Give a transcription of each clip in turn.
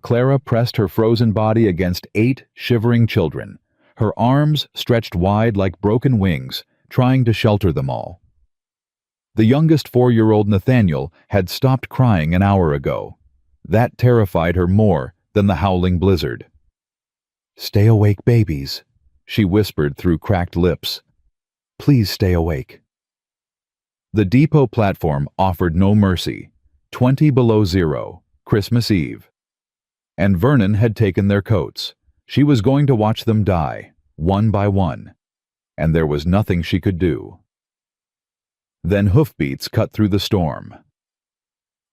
Clara pressed her frozen body against 8 shivering children, her arms stretched wide like broken wings, trying to shelter them all. The youngest 4-year-old Nathaniel had stopped crying an hour ago. That terrified her more than the howling blizzard. "Stay awake, babies," she whispered through cracked lips. "Please stay awake." The depot platform offered no mercy. 20 below zero, Christmas Eve. And Vernon had taken their coats. She was going to watch them die, one by one. And there was nothing she could do. Then hoofbeats cut through the storm.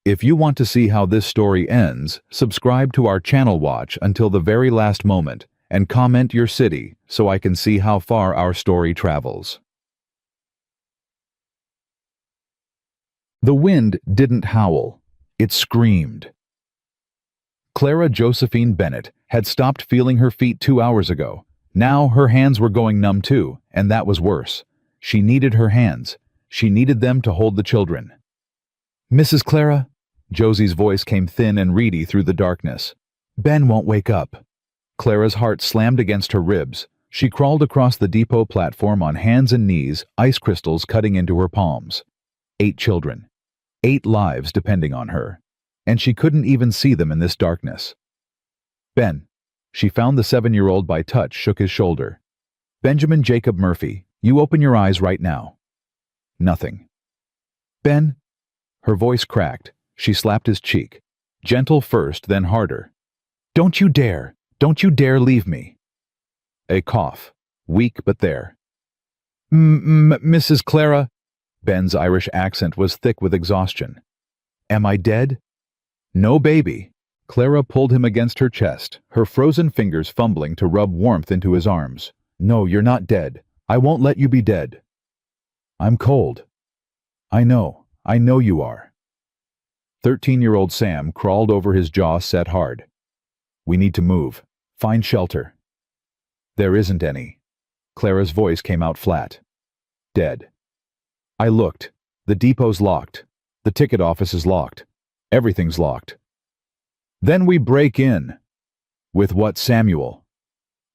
If you want to see how this story ends, subscribe to our channel watch until the very last moment and comment your city so I can see how far our story travels. The wind didn't howl. It screamed. Clara Josephine Bennett had stopped feeling her feet 2 hours ago. Now her hands were going numb too, and that was worse. She needed her hands. She needed them to hold the children. "Mrs. Clara?" Josie's voice came thin and reedy through the darkness. "Ben won't wake up." Clara's heart slammed against her ribs. She crawled across the depot platform on hands and knees, ice crystals cutting into her palms. 8 children. 8 lives depending on her. And she couldn't even see them in this darkness. "Ben." She found the 7-year-old by touch, shook his shoulder. "Benjamin Jacob Murphy, you open your eyes right now." Nothing. "Ben?" Her voice cracked. She slapped his cheek. Gentle first, then harder. "Don't you dare! Don't you dare leave me!" A cough. Weak but there. "Mrs. Clara." Ben's Irish accent was thick with exhaustion. "Am I dead?" "No, baby." Clara pulled him against her chest, her frozen fingers fumbling to rub warmth into his arms. "No, you're not dead. I won't let you be dead." "I'm cold." I know you are." 13-year-old Sam crawled over, his jaw set hard. "We need to move. Find shelter." "There isn't any." Clara's voice came out flat. "Dead." I looked. The depot's locked. The ticket office is locked. Everything's locked. "Then we break in." "With what, Samuel?"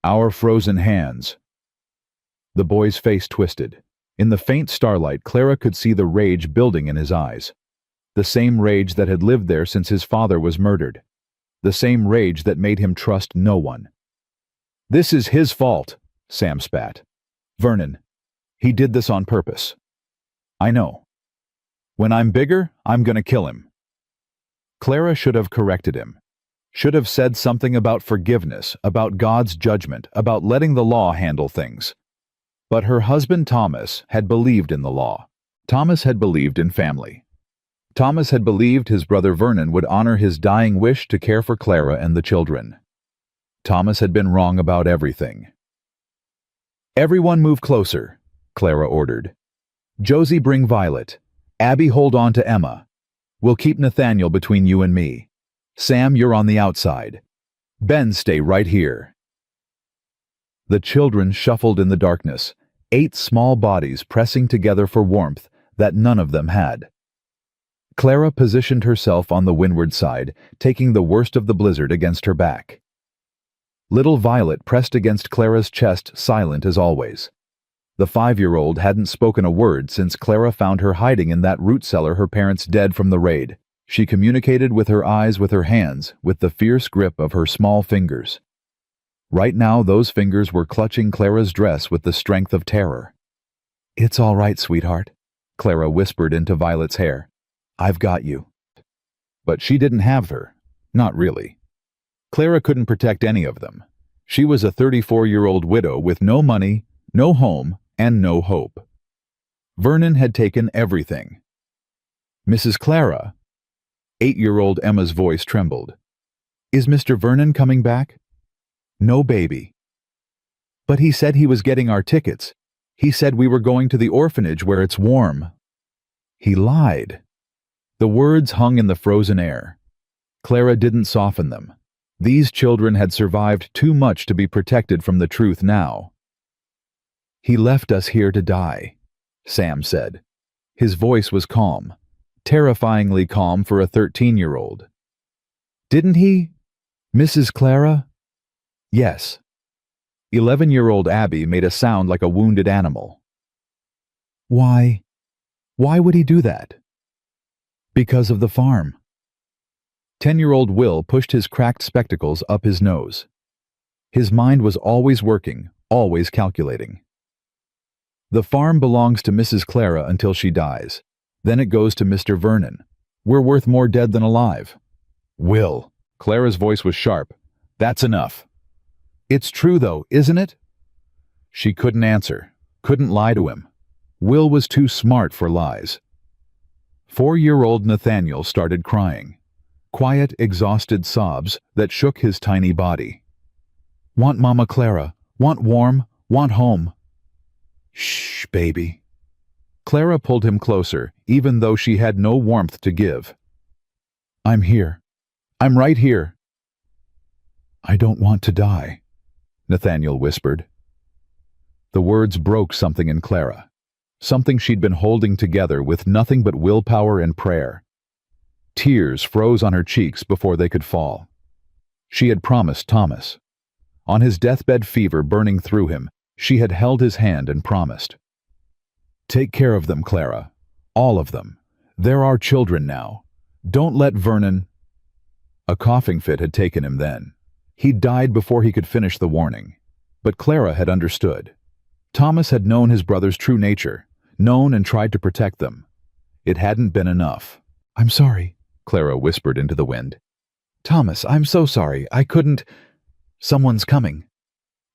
"Our frozen hands." The boy's face twisted. In the faint starlight, Clara could see the rage building in his eyes. The same rage that had lived there since his father was murdered. The same rage that made him trust no one. "This is his fault," Sam spat. "Vernon. He did this on purpose." "I know. When I'm bigger, I'm gonna kill him." Clara should have corrected him. Should have said something about forgiveness, about God's judgment, about letting the law handle things. But her husband Thomas had believed in the law. Thomas had believed in family. Thomas had believed his brother Vernon would honor his dying wish to care for Clara and the children. Thomas had been wrong about everything. "Everyone move closer," Clara ordered. "Josie, bring Violet. Abby, hold on to Emma. We'll keep Nathaniel between you and me. Sam, you're on the outside. Ben, stay right here." The children shuffled in the darkness, 8 small bodies pressing together for warmth that none of them had. Clara positioned herself on the windward side, taking the worst of the blizzard against her back. Little Violet pressed against Clara's chest, silent as always. The 5-year-old hadn't spoken a word since Clara found her hiding in that root cellar, her parents dead from the raid. She communicated with her eyes, with her hands, with the fierce grip of her small fingers. Right now, those fingers were clutching Clara's dress with the strength of terror. "It's all right, sweetheart," Clara whispered into Violet's hair. "I've got you." But she didn't have her. Not really. Clara couldn't protect any of them. She was a 34-year-old widow with no money, no home, and no hope. Vernon had taken everything. "Mrs. Clara," 8-year-old Emma's voice trembled. "Is Mr. Vernon coming back?" "No, baby." "But he said he was getting our tickets. He said we were going to the orphanage where it's warm." "He lied." The words hung in the frozen air. Clara didn't soften them. These children had survived too much to be protected from the truth now. "He left us here to die," Sam said. His voice was calm, terrifyingly calm for a 13-year-old. "Didn't he?" Mrs. Clara? Yes. 11-year-old Abby made a sound like a wounded animal. Why? Why would he do that? Because of the farm. 10-year-old Will pushed his cracked spectacles up his nose. His mind was always working, always calculating. The farm belongs to Mrs. Clara until she dies. Then it goes to Mr. Vernon. We're worth more dead than alive. Will. Clara's voice was sharp. That's enough. It's true, though, isn't it? She couldn't answer, couldn't lie to him. Will was too smart for lies. 4-year-old Nathaniel started crying. Quiet, exhausted sobs that shook his tiny body. Want Mama Clara. Want warm. Want home. Shh, baby. Clara pulled him closer, even though she had no warmth to give. I'm here. I'm right here. I don't want to die, Nathaniel whispered. The words broke something in Clara, something she'd been holding together with nothing but willpower and prayer. Tears froze on her cheeks before they could fall. She had promised Thomas. On his deathbed fever burning through him, she had held his hand and promised. Take care of them, Clara. All of them. They're our children now. Don't let Vernon... A coughing fit had taken him then. He'd died before he could finish the warning. But Clara had understood. Thomas had known his brother's true nature, known and tried to protect them. It hadn't been enough. I'm sorry, Clara whispered into the wind. Thomas, I'm so sorry. I couldn't... Someone's coming.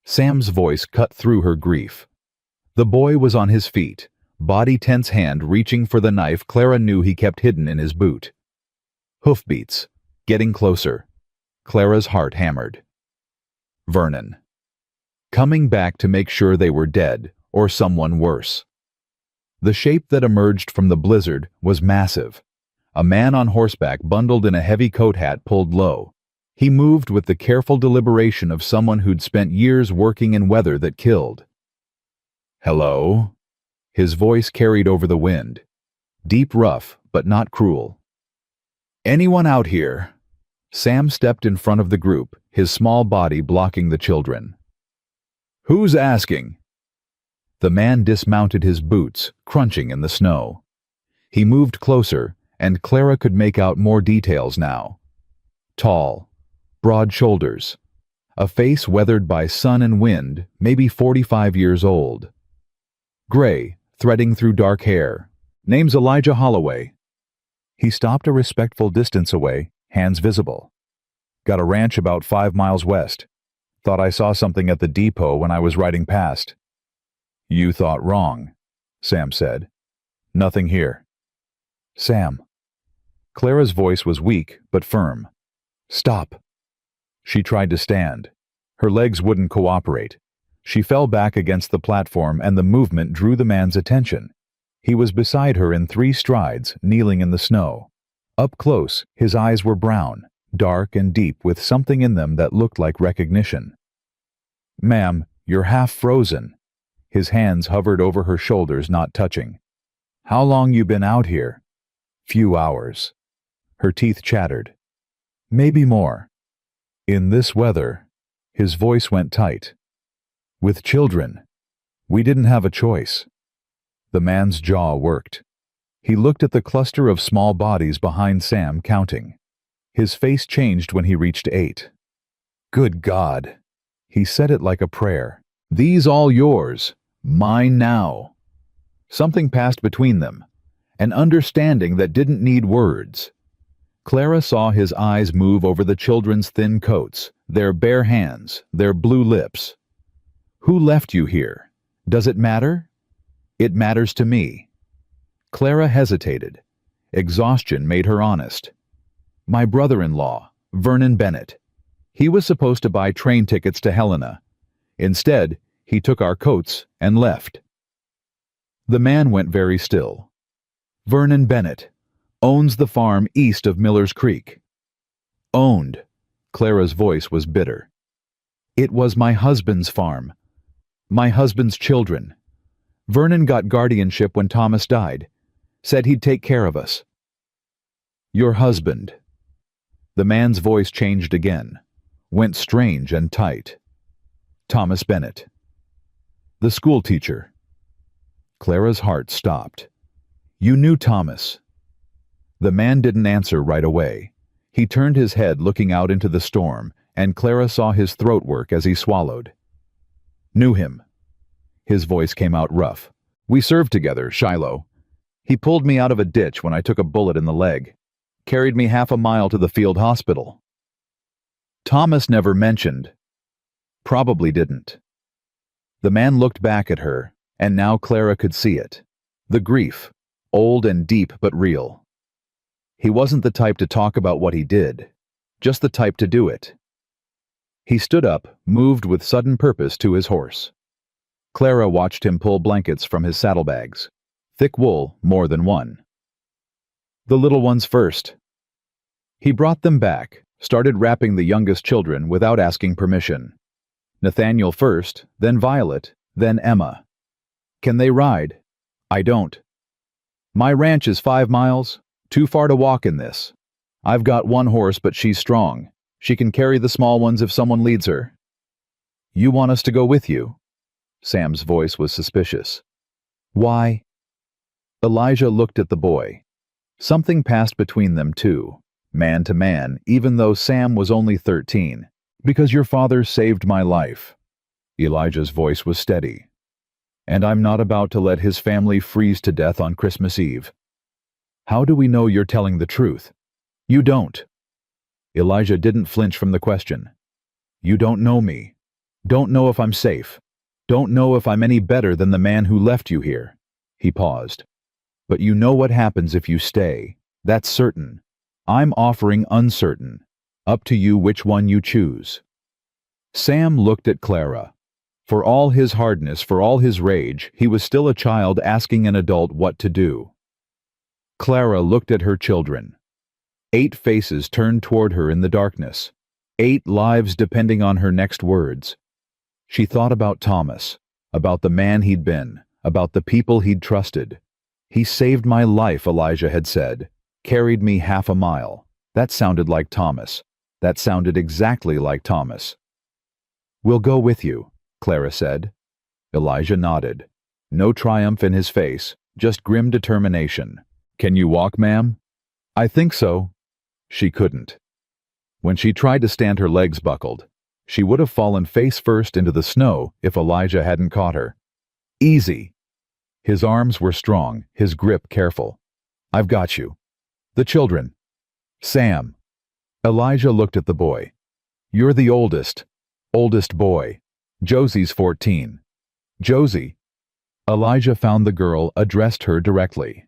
Sam's voice cut through her grief. The boy was on his feet, body tense, hand reaching for the knife Clara knew he kept hidden in his boot. Hoofbeats, getting closer. Clara's heart hammered. Vernon. Coming back to make sure they were dead, or someone worse. The shape that emerged from the blizzard was massive. A man on horseback bundled in a heavy coat hat pulled low. He moved with the careful deliberation of someone who'd spent years working in weather that killed. Hello? His voice carried over the wind. Deep, rough, but not cruel. Anyone out here? Sam stepped in front of the group, his small body blocking the children. Who's asking? The man dismounted his boots, crunching in the snow. He moved closer, and Clara could make out more details now. Tall, broad shoulders, a face weathered by sun and wind, maybe 45 years old. Gray, threading through dark hair. Name's Elijah Holloway. He stopped a respectful distance away, hands visible. Got a ranch about 5 miles west. Thought I saw something at the depot when I was riding past. You thought wrong, Sam said. Nothing here. Sam. Clara's voice was weak but firm. Stop. She tried to stand. Her legs wouldn't cooperate. She fell back against the platform and the movement drew the man's attention. He was beside her in 3 strides, kneeling in the snow. Up close, his eyes were brown, dark and deep with something in them that looked like recognition. Ma'am, you're half frozen. His hands hovered over her shoulders, not touching. How long you been out here? Few hours. Her teeth chattered. Maybe more. In this weather, his voice went tight. With children, we didn't have a choice. The man's jaw worked. He looked at the cluster of small bodies behind Sam, counting. His face changed when he reached 8. Good God. He said it like a prayer. These all yours. Mine now. Something passed between them. An understanding that didn't need words. Clara saw his eyes move over the children's thin coats, their bare hands, their blue lips. Who left you here? Does it matter? It matters to me. Clara hesitated. Exhaustion made her honest. My brother-in-law, Vernon Bennett. He was supposed to buy train tickets to Helena. Instead, he took our coats and left. The man went very still. Vernon Bennett owns the farm east of Miller's Creek. Owned. Clara's voice was bitter. It was my husband's farm. My husband's children. Vernon got guardianship when Thomas died. Said he'd take care of us. Your husband. The man's voice changed again. went strange and tight. Thomas Bennett. The school teacher. Clara's heart stopped. You knew Thomas. The man didn't answer right away. He turned his head looking out into the storm, and Clara saw his throat work as he swallowed. Knew him. His voice came out rough. We served together, Shiloh. He pulled me out of a ditch when I took a bullet in the leg. Carried me half a mile to the field hospital. Thomas never mentioned. Probably didn't. The man looked back at her, and now Clara could see it. The grief, old and deep but real. He wasn't the type to talk about what he did, just the type to do it. He stood up, moved with sudden purpose to his horse. Clara watched him pull blankets from his saddlebags. Thick wool, more than one. The little ones first. He brought them back, started wrapping the youngest children without asking permission. Nathaniel first, then Violet, then Emma. Can they ride? I don't. My ranch is 5 miles, too far to walk in this. I've got one horse, but she's strong. She can carry the small ones if someone leads her. You want us to go with you? Sam's voice was suspicious. Why? Elijah looked at the boy. Something passed between them too, man to man, even though Sam was only 13. Because your father saved my life. Elijah's voice was steady. And I'm not about to let his family freeze to death on Christmas Eve. How do we know you're telling the truth? You don't. Elijah didn't flinch from the question. You don't know me. Don't know if I'm safe. Don't know if I'm any better than the man who left you here. He paused. But you know what happens if you stay. That's certain. I'm offering uncertain. Up to you which one you choose. Sam looked at Clara. For all his hardness, for all his rage, he was still a child asking an adult what to do. Clara looked at her children. 8 faces turned toward her in the darkness. 8 lives depending on her next words. She thought about Thomas, about the man he'd been, about the people he'd trusted. He saved my life, Elijah had said. Carried me half a mile. That sounded like Thomas. That sounded exactly like Thomas. We'll go with you, Clara said. Elijah nodded. No triumph in his face, just grim determination. Can you walk, ma'am? I think so. She couldn't. When she tried to stand, her legs buckled. She would have fallen face first into the snow if Elijah hadn't caught her. Easy. His arms were strong, his grip careful. I've got you. The children. Sam. Elijah looked at the boy. You're the oldest boy. Josie's 14. Josie. Elijah found the girl, addressed her directly.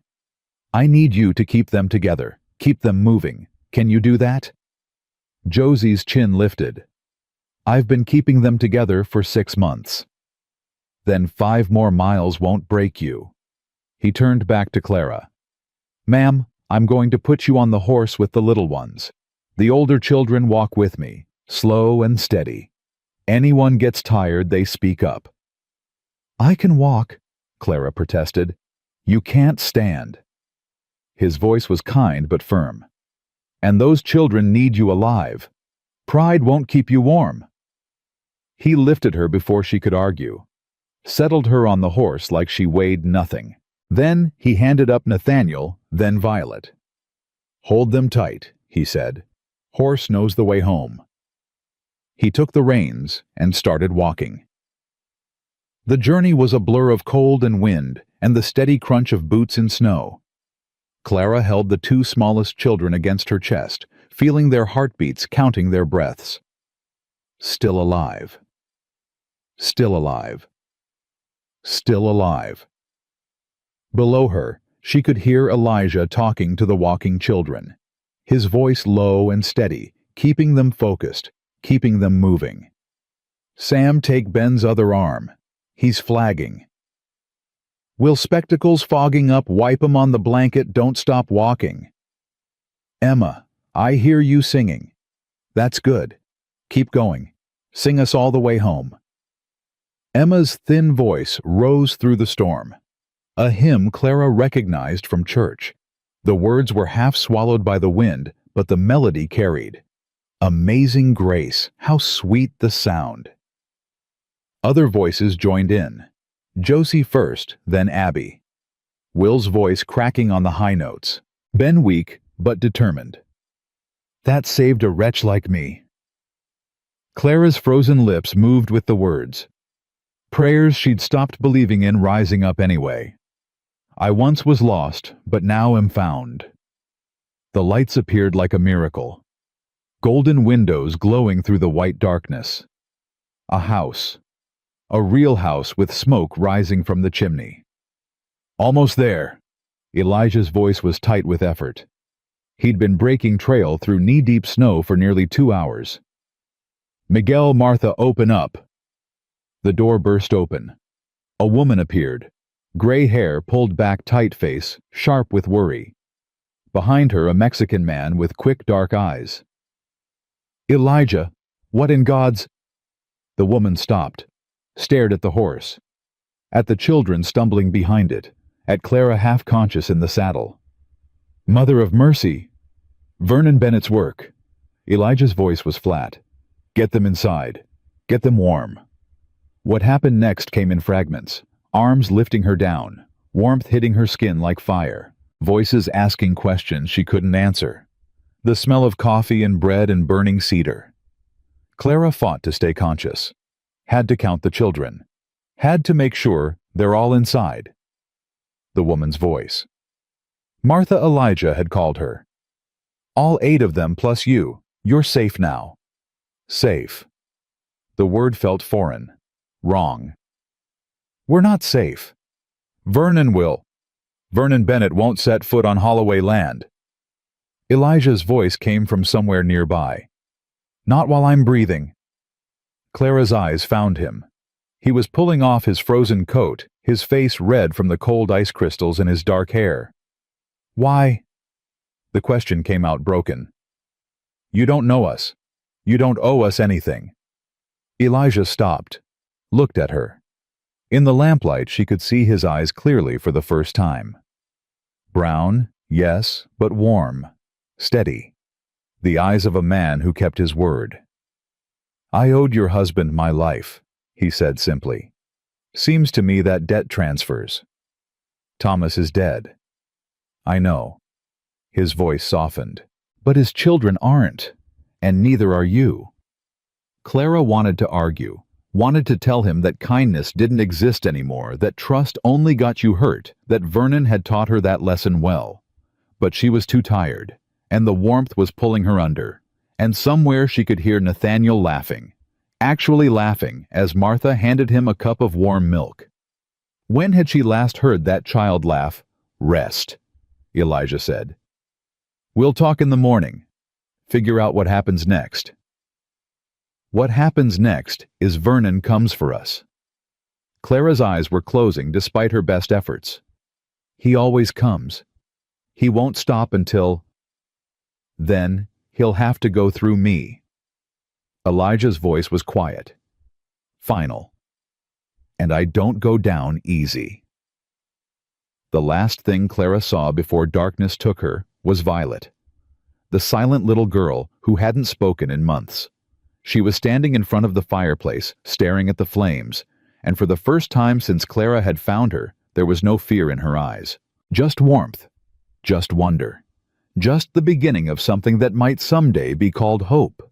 I need you to keep them together, keep them moving. Can you do that? Josie's chin lifted. I've been keeping them together for 6 months. Then 5 more miles won't break you. He turned back to Clara. Ma'am, I'm going to put you on the horse with the little ones. The older children walk with me, slow and steady. Anyone gets tired, they speak up. I can walk, Clara protested. You can't stand. His voice was kind but firm. And those children need you alive. Pride won't keep you warm. He lifted her before she could argue, settled her on the horse like she weighed nothing. Then he handed up Nathaniel, then Violet. Hold them tight, he said. Horse knows the way home. He took the reins and started walking. The journey was a blur of cold and wind and the steady crunch of boots in snow. Clara held the 2 smallest children against her chest, feeling their heartbeats, counting their breaths. Still alive. Still alive. Still alive. Below her, she could hear Elijah talking to the walking children, his voice low and steady, keeping them focused, keeping them moving. Sam, take Ben's other arm. He's flagging. Will spectacles fogging up wipe 'em on the blanket? Don't stop walking. Emma, I hear you singing. That's good. Keep going. Sing us all the way home. Emma's thin voice rose through the storm. A hymn Clara recognized from church. The words were half swallowed by the wind, but the melody carried. Amazing grace, how sweet the sound. Other voices joined in. Josie first, then Abby. Will's voice cracking on the high notes. Ben weak, but determined. That saved a wretch like me. Clara's frozen lips moved with the words. Prayers she'd stopped believing in rising up anyway. I once was lost, but now am found. The lights appeared like a miracle. Golden windows glowing through the white darkness. A house. A real house with smoke rising from the chimney. Almost there. Elijah's voice was tight with effort. He'd been breaking trail through knee-deep snow for nearly 2 hours. Miguel, Martha, open up. The door burst open. A woman appeared. Gray hair pulled back, tight face, sharp with worry. Behind her, a Mexican man with quick dark eyes. Elijah, what in God's... The woman stopped, stared at the horse, at the children stumbling behind it, at Clara half-conscious in the saddle. Mother of mercy! Vernon Bennett's work. Elijah's voice was flat. Get them inside. Get them warm. What happened next came in fragments, arms lifting her down, warmth hitting her skin like fire, voices asking questions she couldn't answer. The smell of coffee and bread and burning cedar. Clara fought to stay conscious. Had to count the children. Had to make sure they're all inside. The woman's voice. Martha Elijah had called her. All 8 of them plus you. You're safe now. Safe. The word felt foreign. Wrong. We're not safe. Vernon will. Vernon Bennett won't set foot on Holloway land. Elijah's voice came from somewhere nearby. Not while I'm breathing. Clara's eyes found him. He was pulling off his frozen coat, his face red from the cold ice crystals in his dark hair. Why? The question came out broken. You don't know us. You don't owe us anything. Elijah stopped, looked at her. In the lamplight she could see his eyes clearly for the first time. Brown, yes, but warm, steady. The eyes of a man who kept his word. I owed your husband my life, he said simply. Seems to me that debt transfers. Thomas is dead. I know. His voice softened. But his children aren't, and neither are you. Clara wanted to argue, wanted to tell him that kindness didn't exist anymore, that trust only got you hurt, that Vernon had taught her that lesson well. But she was too tired, and the warmth was pulling her under, and somewhere she could hear Nathaniel laughing, actually laughing as Martha handed him a cup of warm milk. When had she last heard that child laugh? Rest, Elijah said. We'll talk in the morning. Figure out what happens next. What happens next is Vernon comes for us. Clara's eyes were closing despite her best efforts. He always comes. He won't stop until... Then he'll have to go through me. Elijah's voice was quiet. Final. And I don't go down easy. The last thing Clara saw before darkness took her was Violet, the silent little girl who hadn't spoken in months. She was standing in front of the fireplace, staring at the flames, and for the first time since Clara had found her, there was no fear in her eyes. Just warmth. Just wonder. Just the beginning of something that might someday be called hope.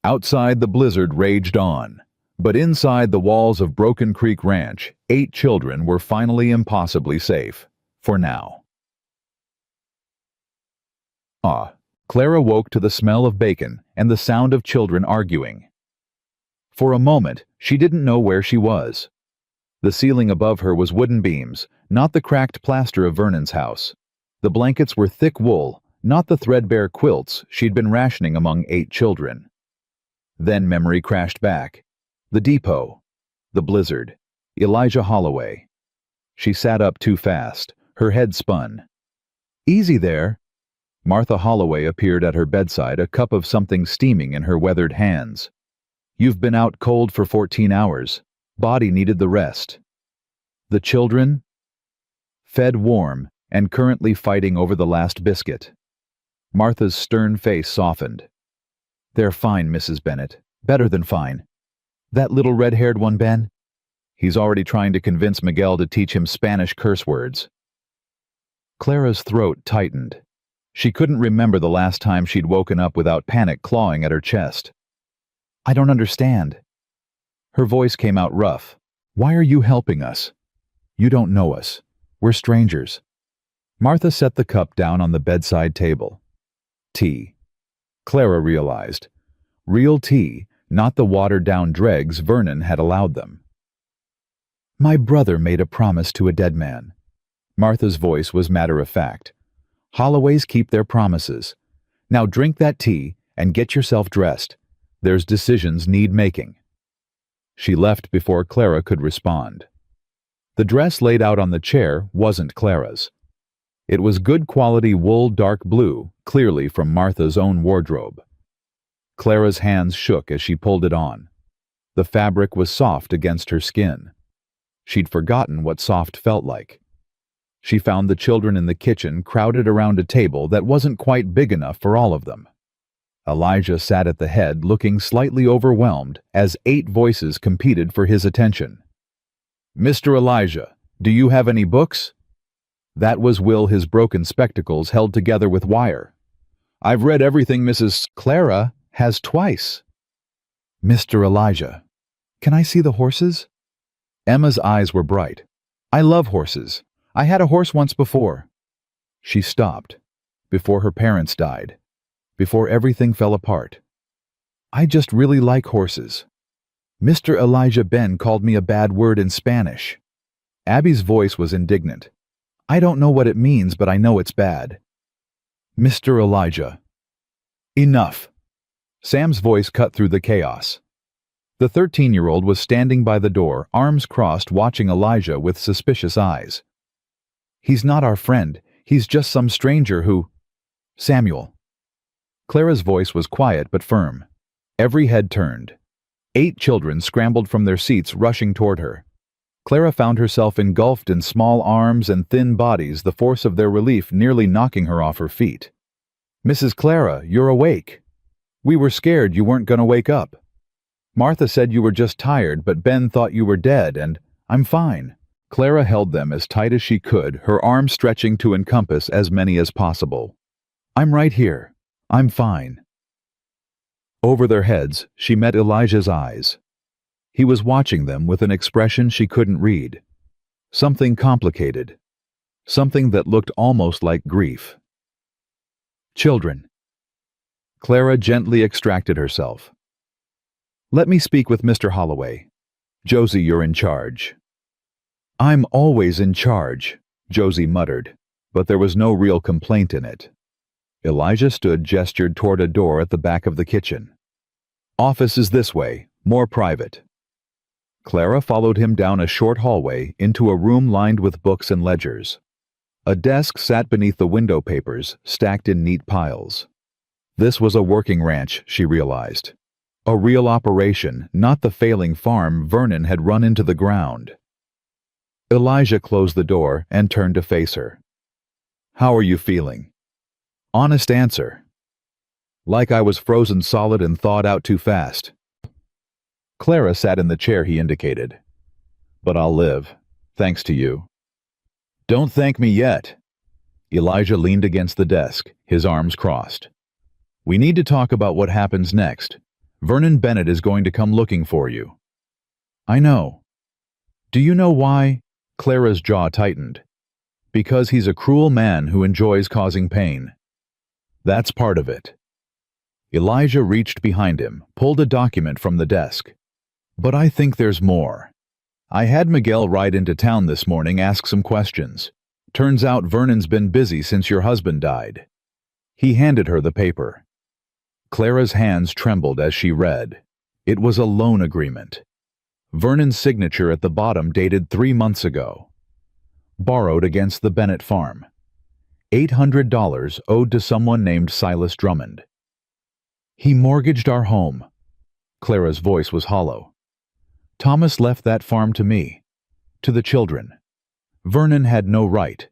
Outside, the blizzard raged on, but inside the walls of Broken Creek Ranch, 8 children were finally impossibly safe, for now. Clara woke to the smell of bacon and the sound of children arguing. For a moment, she didn't know where she was. The ceiling above her was wooden beams, not the cracked plaster of Vernon's house. The blankets were thick wool, not the threadbare quilts she'd been rationing among 8 children. Then memory crashed back. The depot. The blizzard. Elijah Holloway. She sat up too fast. Her head spun. Easy there. Martha Holloway appeared at her bedside, a cup of something steaming in her weathered hands. You've been out cold for 14 hours. Body needed the rest. The children? Fed warm and currently fighting over the last biscuit. Martha's stern face softened. They're fine, Mrs. Bennet. Better than fine. That little red-haired one, Ben? He's already trying to convince Miguel to teach him Spanish curse words. Clara's throat tightened. She couldn't remember the last time she'd woken up without panic clawing at her chest. I don't understand. Her voice came out rough. Why are you helping us? You don't know us. We're strangers. Martha set the cup down on the bedside table. Tea. Clara realized. Real tea, not the watered-down dregs Vernon had allowed them. My brother made a promise to a dead man. Martha's voice was matter-of-fact. Holloways keep their promises. Now drink that tea and get yourself dressed. There's decisions need making. She left before Clara could respond. The dress laid out on the chair wasn't Clara's. It was good-quality wool dark blue, clearly from Martha's own wardrobe. Clara's hands shook as she pulled it on. The fabric was soft against her skin. She'd forgotten what soft felt like. She found the children in the kitchen crowded around a table that wasn't quite big enough for all of them. Elijah sat at the head looking slightly overwhelmed as 8 voices competed for his attention. Mr. Elijah, do you have any books? That was Will, his broken spectacles held together with wire. I've read everything Mrs. Clara has twice. Mr. Elijah, can I see the horses? Emma's eyes were bright. I love horses. I had a horse once before. She stopped. Before her parents died. Before everything fell apart. I just really like horses. Mr. Elijah Ben called me a bad word in Spanish. Abby's voice was indignant. I don't know what it means, but I know it's bad. Mr. Elijah. Enough. Sam's voice cut through the chaos. The 13-year-old was standing by the door, arms crossed, watching Elijah with suspicious eyes. He's not our friend. He's just some stranger who... Samuel. Clara's voice was quiet but firm. Every head turned. 8 children scrambled from their seats, rushing toward her. Clara found herself engulfed in small arms and thin bodies, the force of their relief nearly knocking her off her feet. Mrs. Clara, you're awake. We were scared you weren't going to wake up. Martha said you were just tired, but Ben thought you were dead, and I'm fine. Clara held them as tight as she could, her arms stretching to encompass as many as possible. I'm right here. I'm fine. Over their heads, she met Elijah's eyes. He was watching them with an expression she couldn't read. Something complicated. Something that looked almost like grief. Children. Clara gently extracted herself. Let me speak with Mr. Holloway. Josie, you're in charge. I'm always in charge, Josie muttered, but there was no real complaint in it. Elijah gestured toward a door at the back of the kitchen. Office is this way, more private. Clara followed him down a short hallway into a room lined with books and ledgers. A desk sat beneath the window papers, stacked in neat piles. This was a working ranch, she realized. A real operation, not the failing farm Vernon had run into the ground. Elijah closed the door and turned to face her. How are you feeling? Honest answer. Like I was frozen solid and thawed out too fast. Clara sat in the chair he indicated. But I'll live, thanks to you. Don't thank me yet. Elijah leaned against the desk, his arms crossed. We need to talk about what happens next. Vernon Bennett is going to come looking for you. I know. Do you know why? Clara's jaw tightened. Because he's a cruel man who enjoys causing pain. That's part of it. Elijah reached behind him, pulled a document from the desk. But I think there's more. I had Miguel ride into town this morning, ask some questions. Turns out Vernon's been busy since your husband died. He handed her the paper. Clara's hands trembled as she read. It was a loan agreement. Vernon's signature at the bottom dated 3 months ago. Borrowed against the Bennett farm. $800 owed to someone named Silas Drummond. He mortgaged our home. Clara's voice was hollow. Thomas left that farm to me, to the children. Vernon had no right.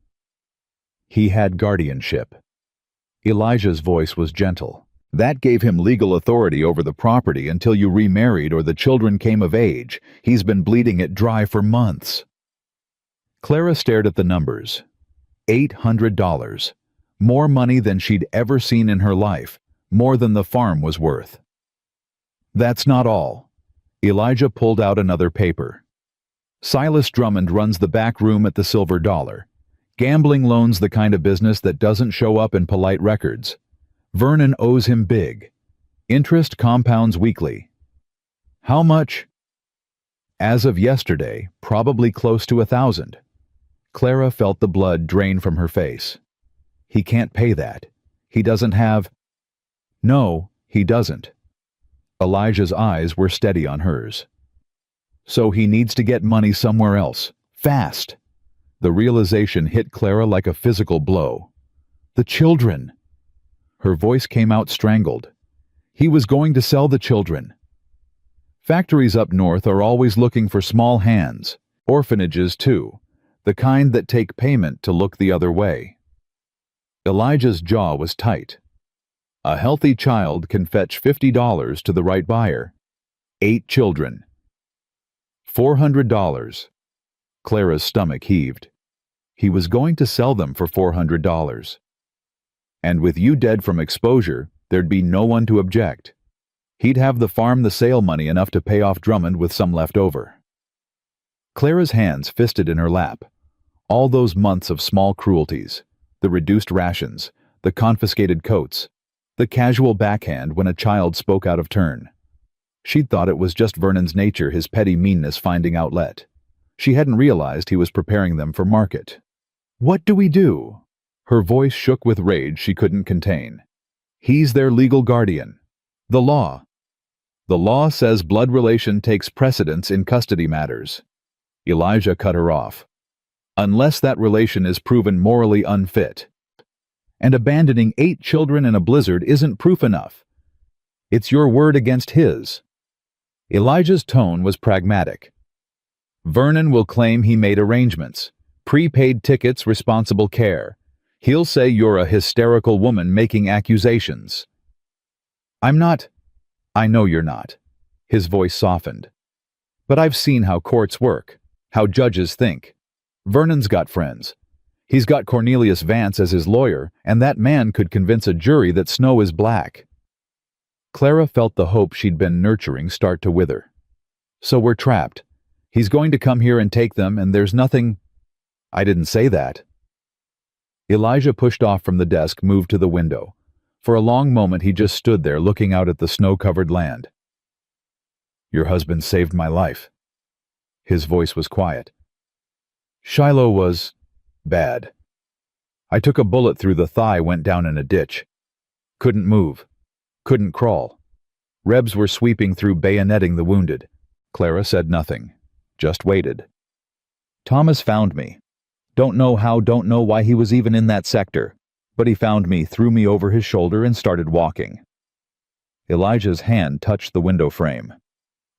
He had guardianship. Elijah's voice was gentle. That gave him legal authority over the property until you remarried or the children came of age. He's been bleeding it dry for months." Clara stared at the numbers. $800. More money than she'd ever seen in her life, more than the farm was worth. "That's not all." Elijah pulled out another paper. "Silas Drummond runs the back room at the Silver Dollar. Gambling loans, the kind of business that doesn't show up in polite records. Vernon owes him big. Interest compounds weekly." "How much?" "As of yesterday, probably close to 1,000. Clara felt the blood drain from her face. "He can't pay that. He doesn't have—" "No, he doesn't." Elijah's eyes were steady on hers. "So he needs to get money somewhere else. Fast." The realization hit Clara like a physical blow. "The children." Her voice came out strangled. "He was going to sell the children." "Factories up north are always looking for small hands. Orphanages, too. The kind that take payment to look the other way." Elijah's jaw was tight. A healthy child can fetch $50 to the right buyer. 8 children. $400. Clara's stomach heaved. He was going to sell them for $400. And with you dead from exposure, there'd be no one to object. He'd have the farm the sale money enough to pay off Drummond with some left over. Clara's hands fisted in her lap. All those months of small cruelties, the reduced rations, the confiscated coats, the casual backhand when a child spoke out of turn. She'd thought it was just Vernon's nature, his petty meanness finding outlet. She hadn't realized he was preparing them for market. "What do we do?" Her voice shook with rage she couldn't contain. "He's their legal guardian. The law. The law says blood relation takes precedence in custody matters." Elijah cut her off. "Unless that relation is proven morally unfit. And abandoning 8 children in a blizzard isn't proof enough. It's your word against his." Elijah's tone was pragmatic. "Vernon will claim he made arrangements. Prepaid tickets, responsible care. He'll say you're a hysterical woman making accusations." "I'm not." "I know you're not." His voice softened. "But I've seen how courts work, how judges think. Vernon's got friends. He's got Cornelius Vance as his lawyer, and that man could convince a jury that snow is black." Clara felt the hope she'd been nurturing start to wither. "So we're trapped. He's going to come here and take them, and there's nothing—" "I didn't say that." Elijah pushed off from the desk, moved to the window. For a long moment he just stood there looking out at the snow-covered land. "Your husband saved my life." His voice was quiet. "Shiloh was bad. I took a bullet through the thigh, went down in a ditch. Couldn't move. Couldn't crawl. Rebs were sweeping through, bayoneting the wounded." Clara said nothing, just waited. "Thomas found me. Don't know how, don't know why he was even in that sector, but he found me, threw me over his shoulder, and started walking." Elijah's hand touched the window frame.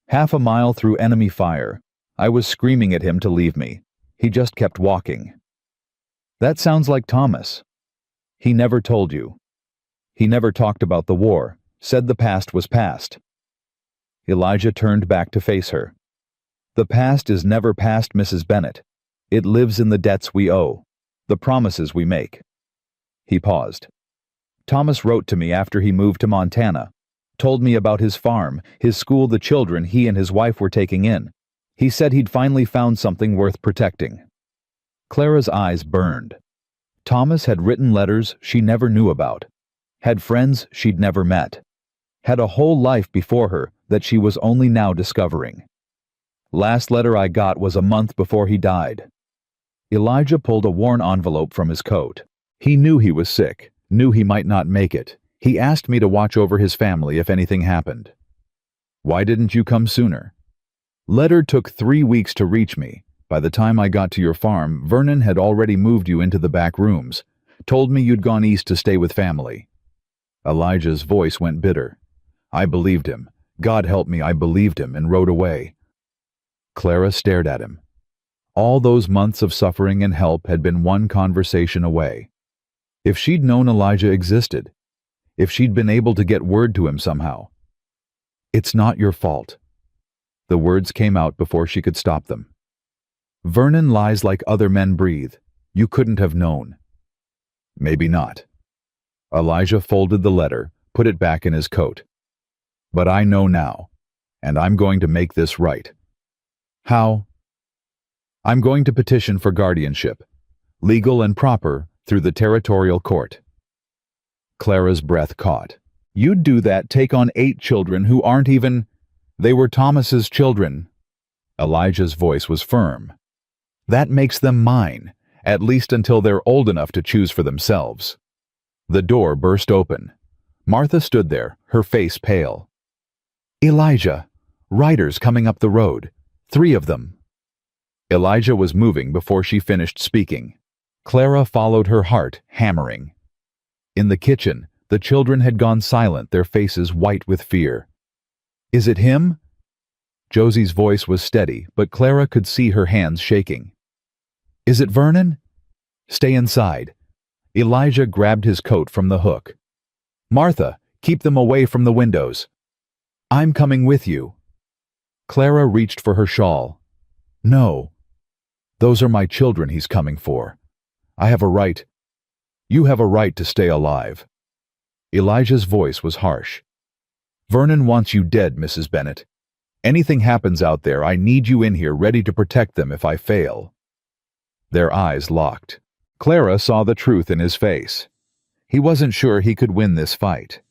"Half a mile through enemy fire. I was screaming at him to leave me. He just kept walking." "That sounds like Thomas." "He never told you. He never talked about the war, said the past was past." Elijah turned back to face her. "The past is never past, Mrs. Bennett. It lives in the debts we owe, the promises we make." He paused. "Thomas wrote to me after he moved to Montana, told me about his farm, his school, the children he and his wife were taking in. He said he'd finally found something worth protecting." Clara's eyes burned. Thomas had written letters she never knew about, had friends she'd never met, had a whole life before her that she was only now discovering. "Last letter I got was a month before he died." Elijah pulled a worn envelope from his coat. "He knew he was sick, knew he might not make it. He asked me to watch over his family if anything happened." "Why didn't you come sooner?" "Letter took 3 weeks to reach me. By the time I got to your farm, Vernon had already moved you into the back rooms, told me you'd gone east to stay with family." Elijah's voice went bitter. "I believed him. God help me, I believed him, and rode away." Clara stared at him. All those months of suffering and help had been one conversation away. If she'd known Elijah existed, if she'd been able to get word to him somehow. "It's not your fault." The words came out before she could stop them. "Vernon lies like other men breathe. You couldn't have known." "Maybe not." Elijah folded the letter, put it back in his coat. "But I know now, and I'm going to make this right." "How?" "I'm going to petition for guardianship, legal and proper, through the territorial court." Clara's breath caught. "You'd do that, take on 8 children who aren't even—" "They were Thomas's children." Elijah's voice was firm. "That makes them mine, at least until they're old enough to choose for themselves." The door burst open. Martha stood there, her face pale. "Elijah, riders coming up the road. 3 of them." Elijah was moving before she finished speaking. Clara followed her heart, hammering. In the kitchen, the children had gone silent, their faces white with fear. "Is it him?" Josie's voice was steady, but Clara could see her hands shaking. "Is it Vernon?" "Stay inside." Elijah grabbed his coat from the hook. "Martha, keep them away from the windows." "I'm coming with you." Clara reached for her shawl. "No. Those are my children he's coming for. I have a right. You have a right to stay alive." Elijah's voice was harsh. "Vernon wants you dead, Mrs. Bennet. Anything happens out there, I need you in here ready to protect them if I fail." Their eyes locked. Clara saw the truth in his face. He wasn't sure he could win this fight.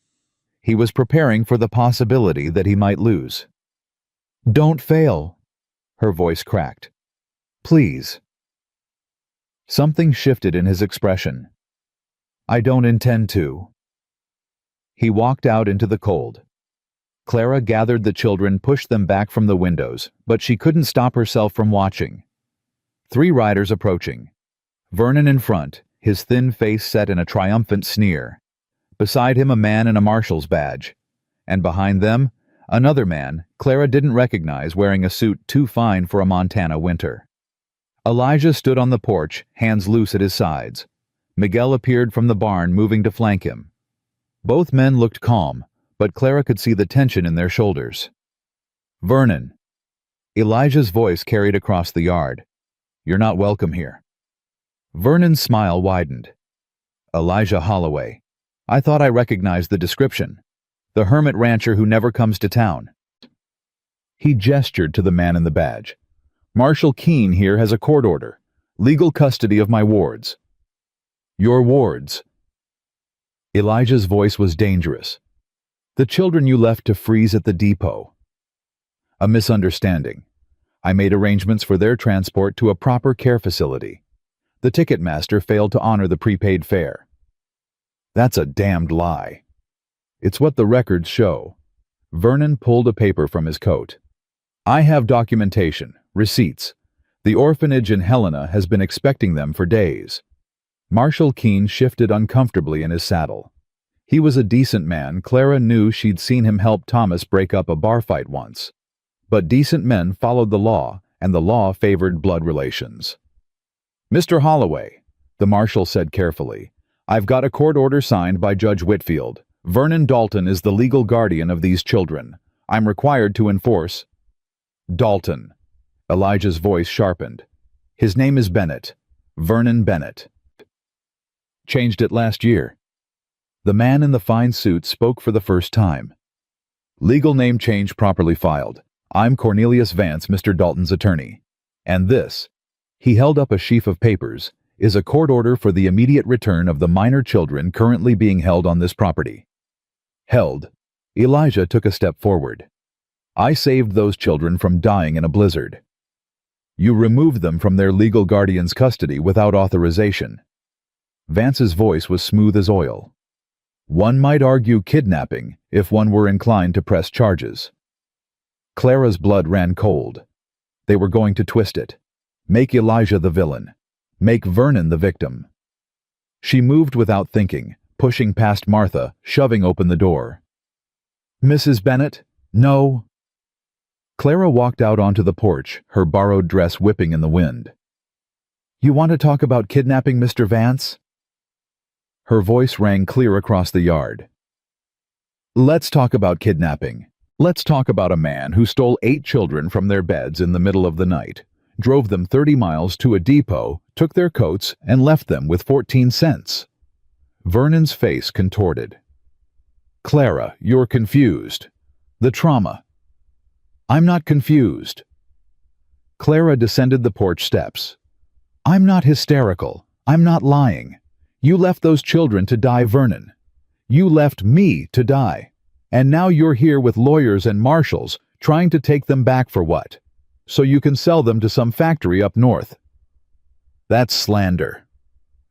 He was preparing for the possibility that he might lose. "Don't fail." Her voice cracked. "Please." Something shifted in his expression. "I don't intend to." He walked out into the cold. Clara gathered the children, pushed them back from the windows, but she couldn't stop herself from watching. 3 riders approaching. Vernon in front, his thin face set in a triumphant sneer. Beside him a man in a marshal's badge. And behind them, another man Clara didn't recognize, wearing a suit too fine for a Montana winter. Elijah stood on the porch, hands loose at his sides. Miguel appeared from the barn, moving to flank him. Both men looked calm, but Clara could see the tension in their shoulders. "Vernon." Elijah's voice carried across the yard. "You're not welcome here." Vernon's smile widened. "Elijah Holloway. I thought I recognized the description. The hermit rancher who never comes to town." He gestured to the man in the badge. "Marshal Keene here has a court order. Legal custody of my wards." "Your wards?" Elijah's voice was dangerous. "The children you left to freeze at the depot." "A misunderstanding. I made arrangements for their transport to a proper care facility. The ticket master failed to honor the prepaid fare." "That's a damned lie." "It's what the records show." Vernon pulled a paper from his coat. "I have documentation, receipts. The orphanage in Helena has been expecting them for days." Marshal Keene shifted uncomfortably in his saddle. He was a decent man. Clara knew she'd seen him help Thomas break up a bar fight once. But decent men followed the law, and the law favored blood relations. "Mr. Holloway," the marshal said carefully, "I've got a court order signed by Judge Whitfield. Vernon Dalton is the legal guardian of these children. I'm required to enforce—" "Dalton." Elijah's voice sharpened. "His name is Bennett. Vernon Bennett. Changed it last year." The man in the fine suit spoke for the first time. "Legal name change properly filed. I'm Cornelius Vance, Mr. Dalton's attorney. And this," he held up a sheaf of papers, "is a court order for the immediate return of the minor children currently being held on this property." "Held." Elijah took a step forward. "I saved those children from dying in a blizzard." "You removed them from their legal guardian's custody without authorization." Vance's voice was smooth as oil. "One might argue kidnapping if one were inclined to press charges." Clara's blood ran cold. They were going to twist it. Make Elijah the villain. Make Vernon the victim. She moved without thinking, pushing past Martha, shoving open the door. "Mrs. Bennet, no." Clara walked out onto the porch, her borrowed dress whipping in the wind. "You want to talk about kidnapping Mr. Vance?" Her voice rang clear across the yard. Let's talk about kidnapping. Let's talk about a man who stole 8 children from their beds in the middle of the night, drove them 30 miles to a depot, took their coats, and left them with 14 cents. Vernon's face contorted. Clara, you're confused. The trauma. I'm not confused. Clara descended the porch steps. I'm not hysterical. I'm not lying. You left those children to die, Vernon. You left me to die. And now you're here with lawyers and marshals trying to take them back for what? So you can sell them to some factory up north. That's slander.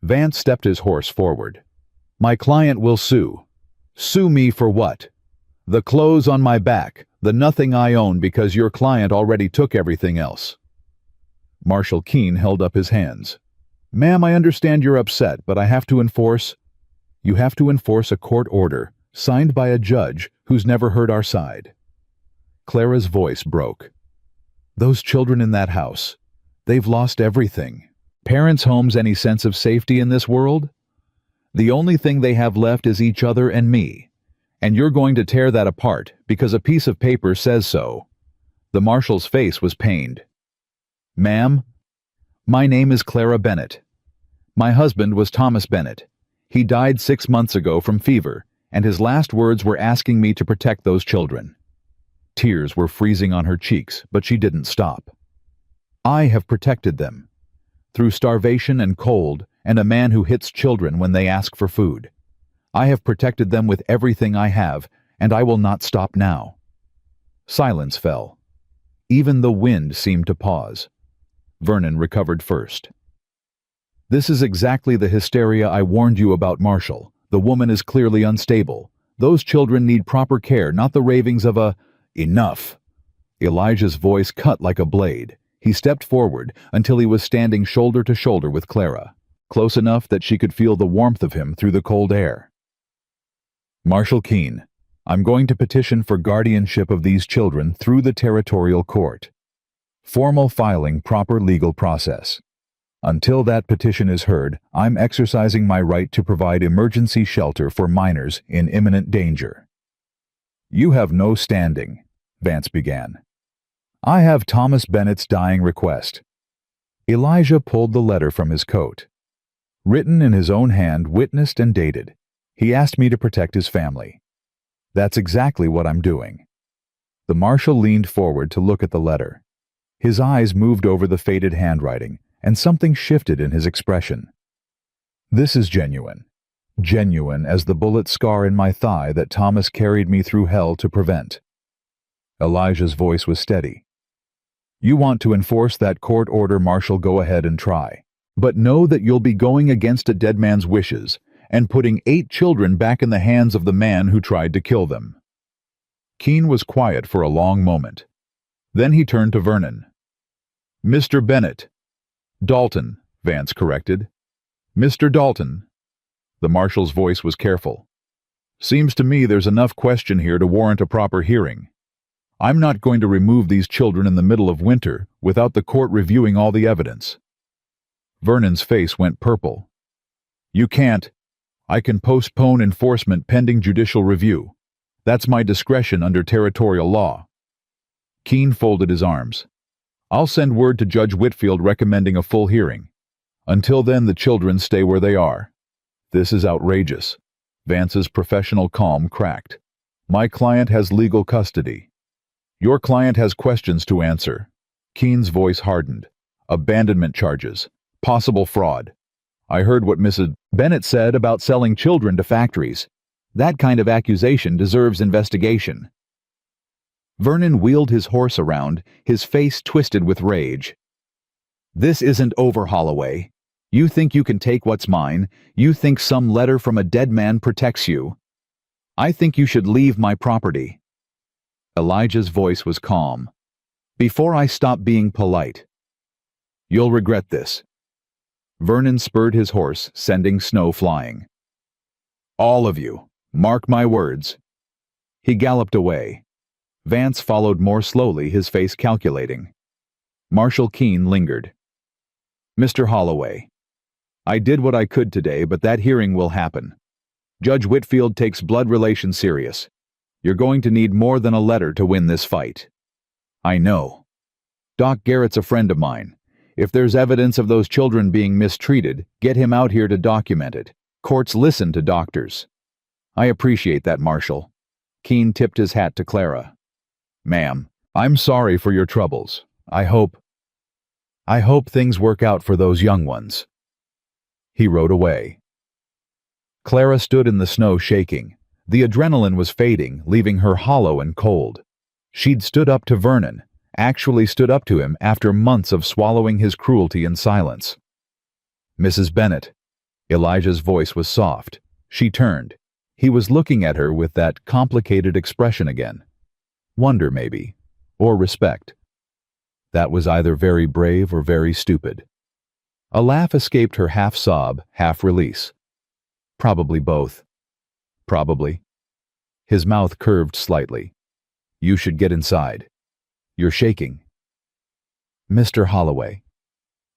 Vance stepped his horse forward. My client will sue. Sue me for what? The clothes on my back, the nothing I own because your client already took everything else. Marshal Keene held up his hands. Ma'am, I understand you're upset, but You have to enforce a court order, signed by a judge who's never heard our side. Clara's voice broke. Those children in that house, they've lost everything. Parents' homes any sense of safety in this world? The only thing they have left is each other and me. And you're going to tear that apart because a piece of paper says so. The marshal's face was pained. Ma'am, my name is Clara Bennett. My husband was Thomas Bennett. He died 6 months ago from fever, and his last words were asking me to protect those children. Tears were freezing on her cheeks, but she didn't stop. I have protected them. Through starvation and cold, and a man who hits children when they ask for food. I have protected them with everything I have, and I will not stop now. Silence fell. Even the wind seemed to pause. Vernon recovered first. This is exactly the hysteria I warned you about, Marshal. The woman is clearly unstable. Those children need proper care, not the ravings of a... Enough. Elijah's voice cut like a blade. He stepped forward until he was standing shoulder to shoulder with Clara, close enough that she could feel the warmth of him through the cold air. Marshal Keene, I'm going to petition for guardianship of these children through the territorial court. Formal filing, proper legal process. Until that petition is heard, I'm exercising my right to provide emergency shelter for minors in imminent danger. You have no standing, Vance began. I have Thomas Bennett's dying request. Elijah pulled the letter from his coat. Written in his own hand, witnessed and dated. He asked me to protect his family. That's exactly what I'm doing. The marshal leaned forward to look at the letter. His eyes moved over the faded handwriting, and something shifted in his expression. This is genuine. Genuine as the bullet scar in my thigh that Thomas carried me through hell to prevent. Elijah's voice was steady. You want to enforce that court order, Marshal, go ahead and try. But know that you'll be going against a dead man's wishes and putting 8 children back in the hands of the man who tried to kill them. Keene was quiet for a long moment. Then he turned to Vernon. Mr. Bennett. Dalton, Vance corrected. Mr. Dalton. The marshal's voice was careful. Seems to me there's enough question here to warrant a proper hearing. I'm not going to remove these children in the middle of winter without the court reviewing all the evidence. Vernon's face went purple. You can't. I can postpone enforcement pending judicial review. That's my discretion under territorial law. Keene folded his arms. I'll send word to Judge Whitfield recommending a full hearing. Until then, the children stay where they are. This is outrageous. Vance's professional calm cracked. My client has legal custody. Your client has questions to answer. Keene's voice hardened. Abandonment charges. Possible fraud. I heard what Mrs. Bennett said about selling children to factories. That kind of accusation deserves investigation. Vernon wheeled his horse around, his face twisted with rage. This isn't over, Holloway. You think you can take what's mine. You think some letter from a dead man protects you. I think you should leave my property. Elijah's voice was calm. Before I stop being polite. You'll regret this. Vernon spurred his horse, sending snow flying. All of you, mark my words. He galloped away. Vance followed more slowly, his face calculating. Marshal Keene lingered. Mr. Holloway, I did what I could today, but that hearing will happen. Judge Whitfield takes blood relations serious. You're going to need more than a letter to win this fight. I know. Doc Garrett's a friend of mine. If there's evidence of those children being mistreated, get him out here to document it. Courts listen to doctors. I appreciate that, Marshal. Keene tipped his hat to Clara. Ma'am, I'm sorry for your troubles. I hope things work out for those young ones. He rode away. Clara stood in the snow shaking. The adrenaline was fading, leaving her hollow and cold. She'd stood up to Vernon, actually stood up to him after months of swallowing his cruelty in silence. Mrs. Bennet. Elijah's voice was soft. She turned. He was looking at her with that complicated expression again. Wonder, maybe. Or respect. That was either very brave or very stupid. A laugh escaped her half-sob, half-release. Probably both. Probably. His mouth curved slightly. You should get inside. You're shaking. Mr. Holloway.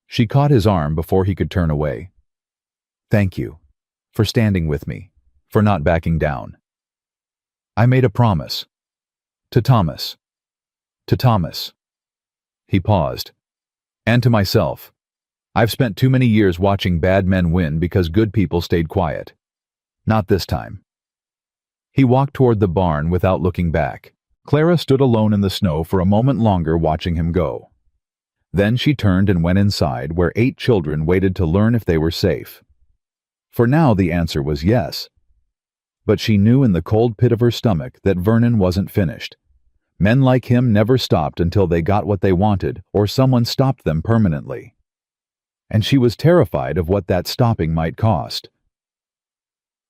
She caught his arm before he could turn away. Thank you. For standing with me. For not backing down. I made a promise. To Thomas. To Thomas. He paused. And to myself. I've spent too many years watching bad men win because good people stayed quiet. Not this time. He walked toward the barn without looking back. Clara stood alone in the snow for a moment longer watching him go. Then she turned and went inside where 8 children waited to learn if they were safe. For now the answer was yes. But she knew in the cold pit of her stomach that Vernon wasn't finished. Men like him never stopped until they got what they wanted or someone stopped them permanently. And she was terrified of what that stopping might cost.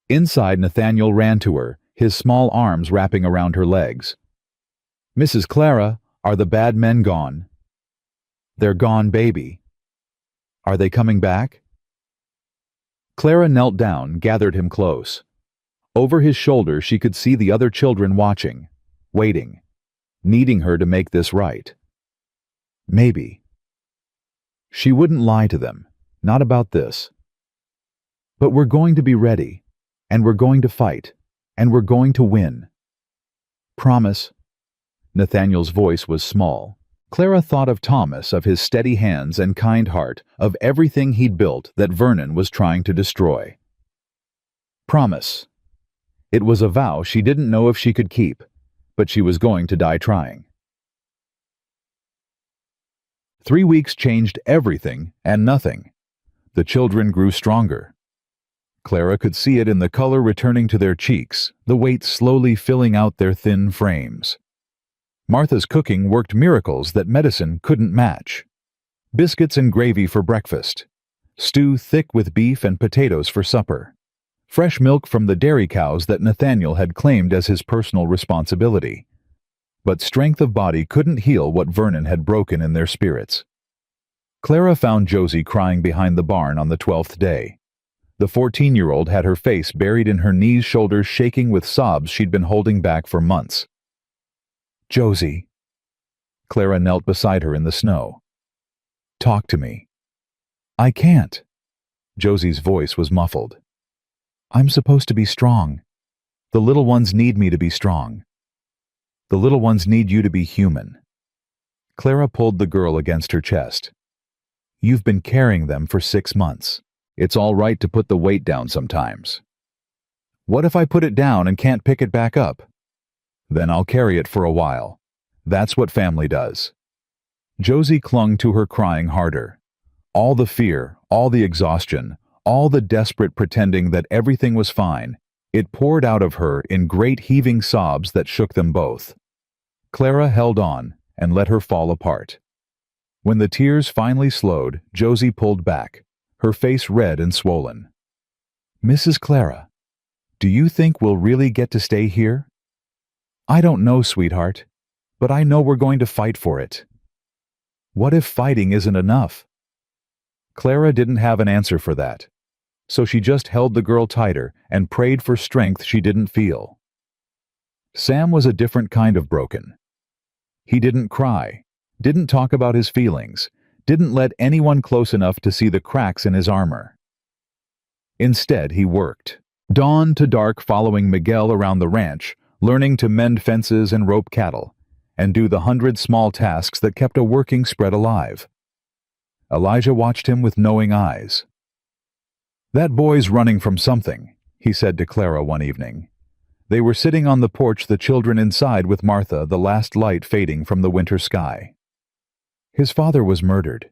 Inside, Nathaniel ran to her, his small arms wrapping around her legs. Mrs. Clara, are the bad men gone? They're gone, baby. Are they coming back? Clara knelt down, gathered him close. Over his shoulder she could see the other children watching, waiting, needing her to make this right. Maybe. She wouldn't lie to them, not about this. But we're going to be ready, and we're going to fight, and we're going to win. Promise. Nathaniel's voice was small. Clara thought of Thomas, of his steady hands and kind heart, of everything he'd built that Vernon was trying to destroy. Promise. It was a vow she didn't know if she could keep, but she was going to die trying. 3 weeks changed everything and nothing. The children grew stronger. Clara could see it in the color returning to their cheeks, the weight slowly filling out their thin frames. Martha's cooking worked miracles that medicine couldn't match. Biscuits and gravy for breakfast. Stew thick with beef and potatoes for supper. Fresh milk from the dairy cows that Nathaniel had claimed as his personal responsibility. But strength of body couldn't heal what Vernon had broken in their spirits. Clara found Josie crying behind the barn on the 12th day. The 14-year-old had her face buried in her knees, shoulders shaking with sobs she'd been holding back for months. Josie. Clara knelt beside her in the snow. Talk to me. I can't. Josie's voice was muffled. I'm supposed to be strong. The little ones need me to be strong. The little ones need you to be human. Clara pulled the girl against her chest. You've been carrying them for 6 months. It's all right to put the weight down sometimes. What if I put it down and can't pick it back up? Then I'll carry it for a while. That's what family does. Josie clung to her, crying harder. All the fear, all the exhaustion, all the desperate pretending that everything was fine, it poured out of her in great heaving sobs that shook them both. Clara held on and let her fall apart. When the tears finally slowed, Josie pulled back, her face red and swollen. Mrs. Clara, do you think we'll really get to stay here? I don't know, sweetheart, but I know we're going to fight for it. What if fighting isn't enough? Clara didn't have an answer for that, so she just held the girl tighter and prayed for strength she didn't feel. Sam was a different kind of broken. He didn't cry, didn't talk about his feelings, didn't let anyone close enough to see the cracks in his armor. Instead, he worked, dawn to dark, following Miguel around the ranch, learning to mend fences and rope cattle, and do the 100 small tasks that kept a working spread alive. Elijah watched him with knowing eyes. "That boy's running from something," he said to Clara one evening. They were sitting on the porch, the children inside with Martha, the last light fading from the winter sky. "His father was murdered."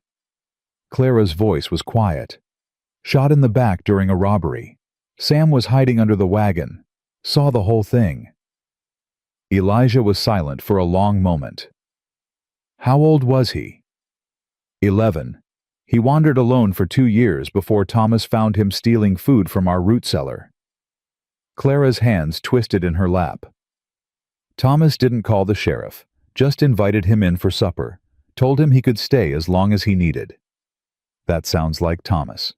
Clara's voice was quiet. "Shot in the back during a robbery. Sam was hiding under the wagon. Saw the whole thing." Elijah was silent for a long moment. "How old was he?" 11. He wandered alone for 2 years before Thomas found him stealing food from our root cellar. Clara's hands twisted in her lap. "Thomas didn't call the sheriff, just invited him in for supper, told him he could stay as long as he needed." That sounds like Thomas.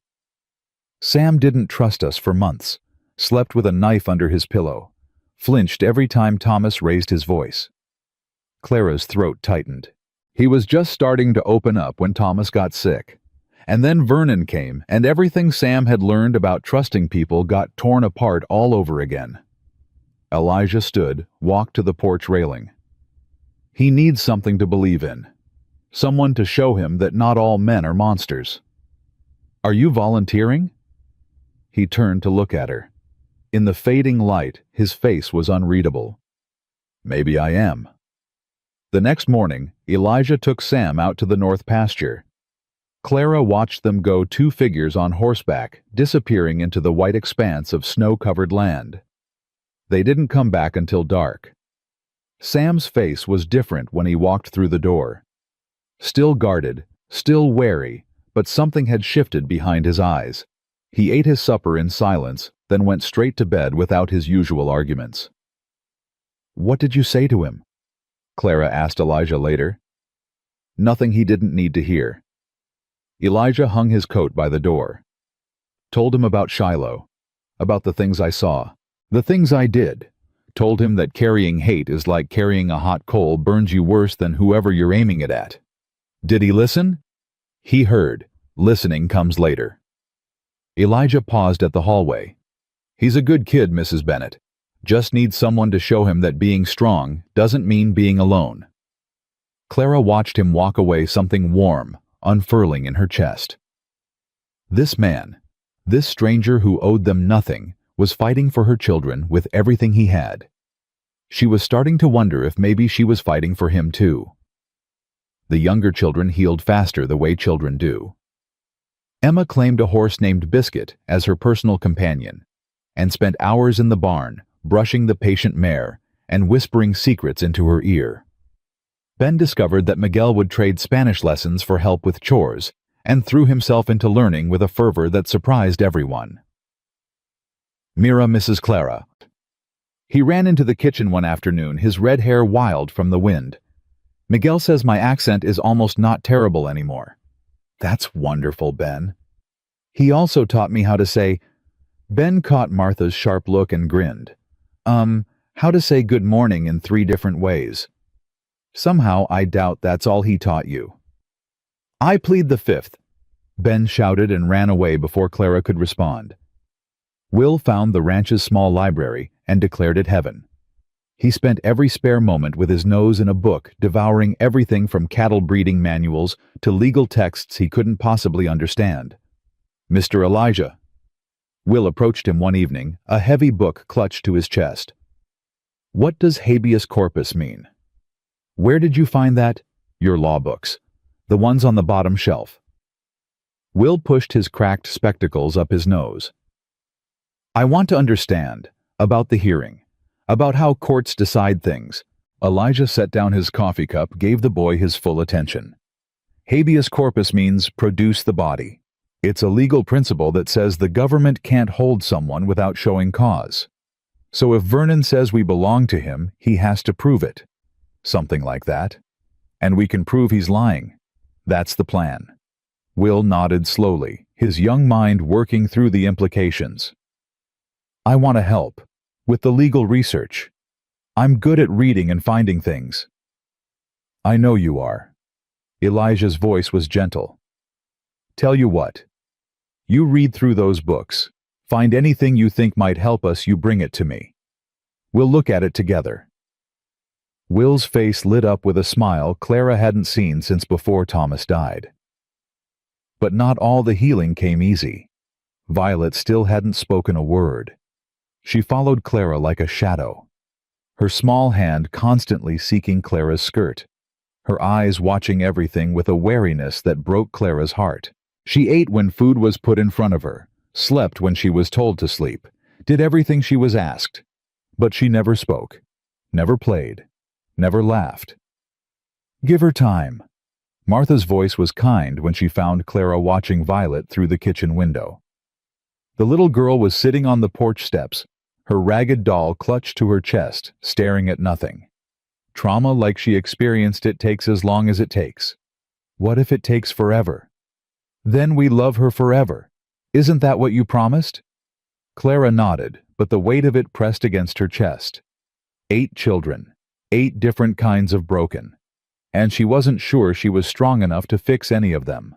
"Sam didn't trust us for months, slept with a knife under his pillow, flinched every time Thomas raised his voice." Clara's throat tightened. "He was just starting to open up when Thomas got sick. And then Vernon came, and everything Sam had learned about trusting people got torn apart all over again." Elijah stood, walked to the porch railing. "He needs something to believe in. Someone to show him that not all men are monsters. Are you volunteering?" He turned to look at her. In the fading light, his face was unreadable. "Maybe I am." The next morning, Elijah took Sam out to the north pasture. Clara watched them go, 2 figures on horseback, disappearing into the white expanse of snow-covered land. They didn't come back until dark. Sam's face was different when he walked through the door. Still guarded, still wary, but something had shifted behind his eyes. He ate his supper in silence, then went straight to bed without his usual arguments. "What did you say to him?" Clara asked Elijah later. "Nothing he didn't need to hear." Elijah hung his coat by the door. "Told him about Shiloh, about the things I saw, the things I did. Told him that carrying hate is like carrying a hot coal, burns you worse than whoever you're aiming it at." Did he listen? He heard. Listening comes later. Elijah paused at the hallway. "He's a good kid, Mrs. Bennett. Just needs someone to show him that being strong doesn't mean being alone." Clara watched him walk away, something warm unfurling in her chest. This man, this stranger who owed them nothing, was fighting for her children with everything he had. She was starting to wonder if maybe she was fighting for him too. The younger children healed faster, the way children do. Emma claimed a horse named Biscuit as her personal companion, and spent hours in the barn, brushing the patient mare and whispering secrets into her ear. Ben discovered that Miguel would trade Spanish lessons for help with chores, and threw himself into learning with a fervor that surprised everyone. Mira, Mrs. Clara. He ran into the kitchen one afternoon, his red hair wild from the wind. "Miguel says my accent is almost not terrible anymore." "That's wonderful, Ben." "He also taught me how to say—" Ben caught Martha's sharp look and grinned. How to say good morning in 3 different ways." "Somehow I doubt that's all he taught you." "I plead the 5th, Ben shouted and ran away before Clara could respond. Will found the ranch's small library and declared it heaven. He spent every spare moment with his nose in a book, devouring everything from cattle breeding manuals to legal texts he couldn't possibly understand. "Mr. Elijah." Will approached him one evening, a heavy book clutched to his chest. "What does habeas corpus mean?" "Where did you find that?" "Your law books. The ones on the bottom shelf." Will pushed his cracked spectacles up his nose. "I want to understand. About the hearing. About how courts decide things." Elijah set down his coffee cup, gave the boy his full attention. "Habeas corpus means produce the body. It's a legal principle that says the government can't hold someone without showing cause. So if Vernon says we belong to him, he has to prove it. Something like that. And we can prove he's lying. That's the plan." Will nodded slowly, his young mind working through the implications. "I want to help. With the legal research. I'm good at reading and finding things." "I know you are." Elijah's voice was gentle. "Tell you what. You read through those books. Find anything you think might help us, you bring it to me. We'll look at it together." Will's face lit up with a smile Clara hadn't seen since before Thomas died. But not all the healing came easy. Violet still hadn't spoken a word. She followed Clara like a shadow, her small hand constantly seeking Clara's skirt, her eyes watching everything with a wariness that broke Clara's heart. She ate when food was put in front of her, slept when she was told to sleep, did everything she was asked. But she never spoke, never played, never laughed. "Give her time." Martha's voice was kind when she found Clara watching Violet through the kitchen window. The little girl was sitting on the porch steps, her ragged doll clutched to her chest, staring at nothing. Trauma like she experienced it takes as long as it takes. What if it takes forever? Then we love her forever. Isn't that what you promised? Clara nodded, but the weight of it pressed against her chest. 8 children, 8 different kinds of broken. And she wasn't sure she was strong enough to fix any of them.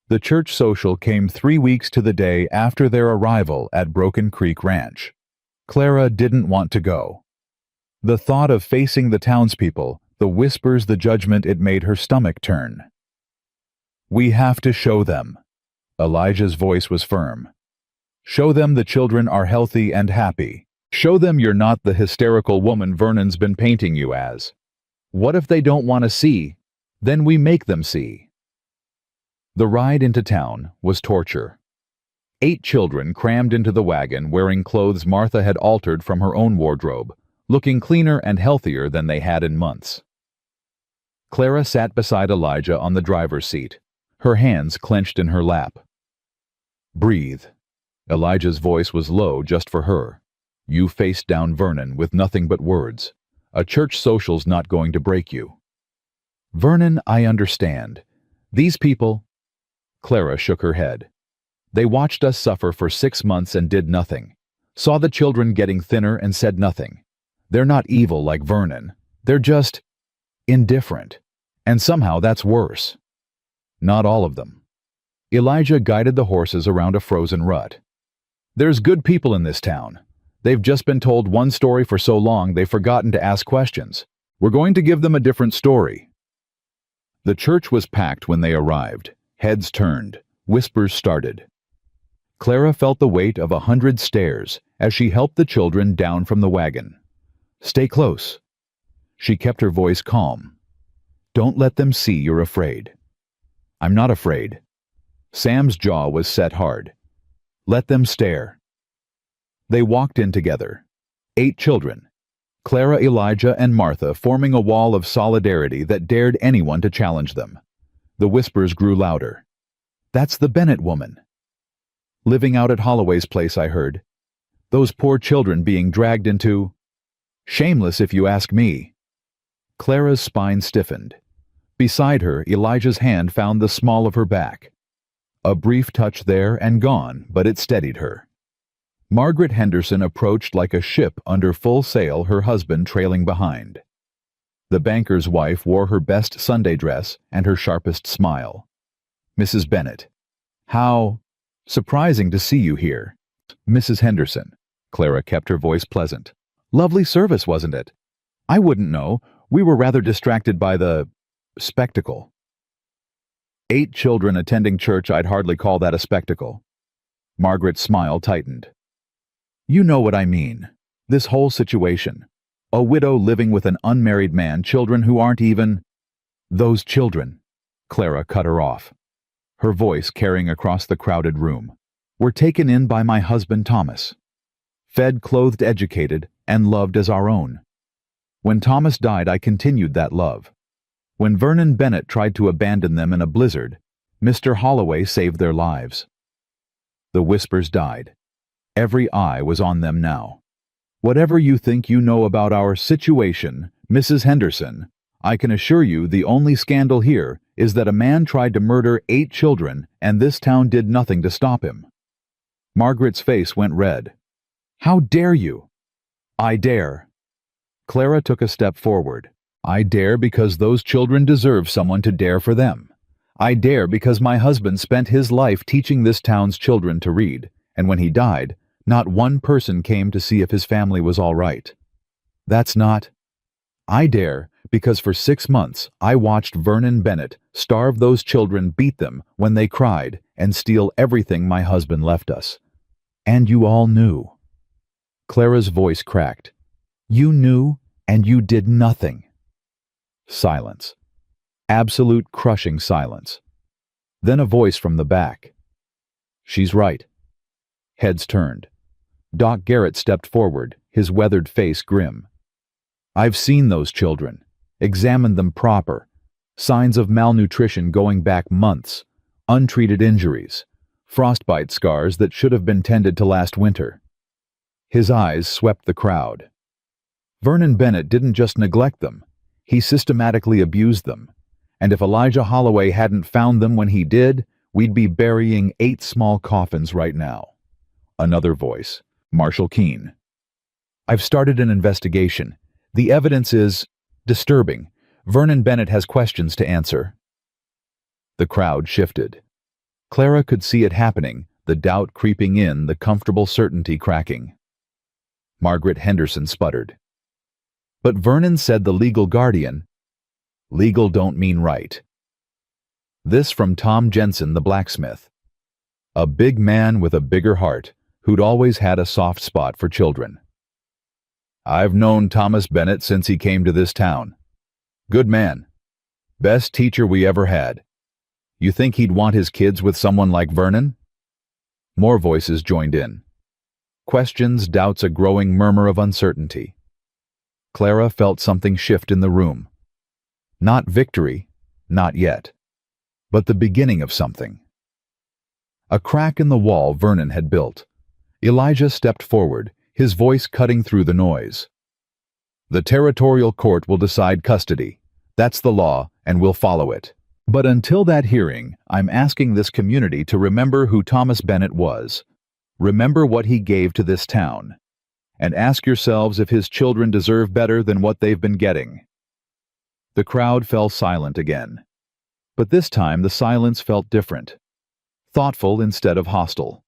The church social came 3 weeks to the day after their arrival at Broken Creek Ranch. Clara didn't want to go. The thought of facing the townspeople, the whispers, the judgment, it made her stomach turn. "We have to show them." Elijah's voice was firm. "Show them the children are healthy and happy. Show them you're not the hysterical woman Vernon's been painting you as. What if they don't want to see? Then we make them see." The ride into town was torture. 8 children crammed into the wagon wearing clothes Martha had altered from her own wardrobe, looking cleaner and healthier than they had in months. Clara sat beside Elijah on the driver's seat, her hands clenched in her lap. "Breathe." Elijah's voice was low just for her. "You faced down Vernon with nothing but words. A church social's not going to break you." "Vernon, I understand. These people—" Clara shook her head. "They watched us suffer for 6 months and did nothing. Saw the children getting thinner and said nothing. They're not evil like Vernon. They're just indifferent. And somehow that's worse." "Not all of them." Elijah guided the horses around a frozen rut. "There's good people in this town. They've just been told one story for so long they've forgotten to ask questions. We're going to give them a different story." The church was packed when they arrived. Heads turned. Whispers started. Clara felt the weight of 100 stares as she helped the children down from the wagon. "Stay close." She kept her voice calm. "Don't let them see you're afraid." "I'm not afraid." Sam's jaw was set hard. "Let them stare." They walked in together. 8 children. Clara, Elijah, and Martha forming a wall of solidarity that dared anyone to challenge them. The whispers grew louder. "That's the Bennett woman." "Living out at Holloway's place, I heard. Those poor children being dragged into—" "Shameless if you ask me." Clara's spine stiffened. Beside her, Elijah's hand found the small of her back. A brief touch there and gone, but it steadied her. Margaret Henderson approached like a ship under full sail, her husband trailing behind. The banker's wife wore her best Sunday dress and her sharpest smile. "Mrs. Bennett. How surprising to see you here." "Mrs. Henderson." Clara kept her voice pleasant. "Lovely service, wasn't it? I wouldn't know. We were rather distracted by the spectacle." 8 children attending church, I'd hardly call that a spectacle. Margaret's smile tightened. "You know what I mean. This whole situation. A widow living with an unmarried man, children who aren't even—" "Those children," Clara cut her off, her voice carrying across the crowded room, "were taken in by my husband Thomas. Fed, clothed, educated, and loved as our own. When Thomas died, I continued that love. When Vernon Bennett tried to abandon them in a blizzard, Mr. Holloway saved their lives." The whispers died. Every eye was on them now. "Whatever you think you know about our situation, Mrs. Henderson, I can assure you the only scandal here is that a man tried to murder 8 children and this town did nothing to stop him." Margaret's face went red. "How dare you?" "I dare." Clara took a step forward. "I dare because those children deserve someone to dare for them. I dare because my husband spent his life teaching this town's children to read, and when he died, not one person came to see if his family was all right. That's not. I dare, because for 6 months I watched Vernon Bennett starve those children, beat them when they cried, and steal everything my husband left us. And you all knew. Clara's voice cracked. You knew, and you did nothing. Silence. Absolute crushing silence. Then a voice from the back. She's right. Heads turned. Doc Garrett stepped forward, his weathered face grim. I've seen those children, examined them proper. Signs of malnutrition going back months, untreated injuries, frostbite scars that should have been tended to last winter. His eyes swept the crowd. Vernon Bennett didn't just neglect them, he systematically abused them. And if Elijah Holloway hadn't found them when he did, we'd be burying 8 small coffins right now. Another voice. Marshal Keene. I've started an investigation. The evidence is disturbing. Vernon Bennett has questions to answer. The crowd shifted. Clara could see it happening, the doubt creeping in, the comfortable certainty cracking. Margaret Henderson sputtered. But Vernon said the legal guardian. Legal don't mean right. This from Tom Jensen, the blacksmith. A big man with a bigger heart, who'd always had a soft spot for children. I've known Thomas Bennett since he came to this town. Good man. Best teacher we ever had. You think he'd want his kids with someone like Vernon? More voices joined in. Questions, doubts, a growing murmur of uncertainty. Clara felt something shift in the room. Not victory, not yet, but the beginning of something. A crack in the wall Vernon had built. Elijah stepped forward, his voice cutting through the noise. The territorial court will decide custody. That's the law, and we'll follow it. But until that hearing, I'm asking this community to remember who Thomas Bennett was. Remember what he gave to this town. And ask yourselves if his children deserve better than what they've been getting. The crowd fell silent again. But this time the silence felt different. Thoughtful instead of hostile.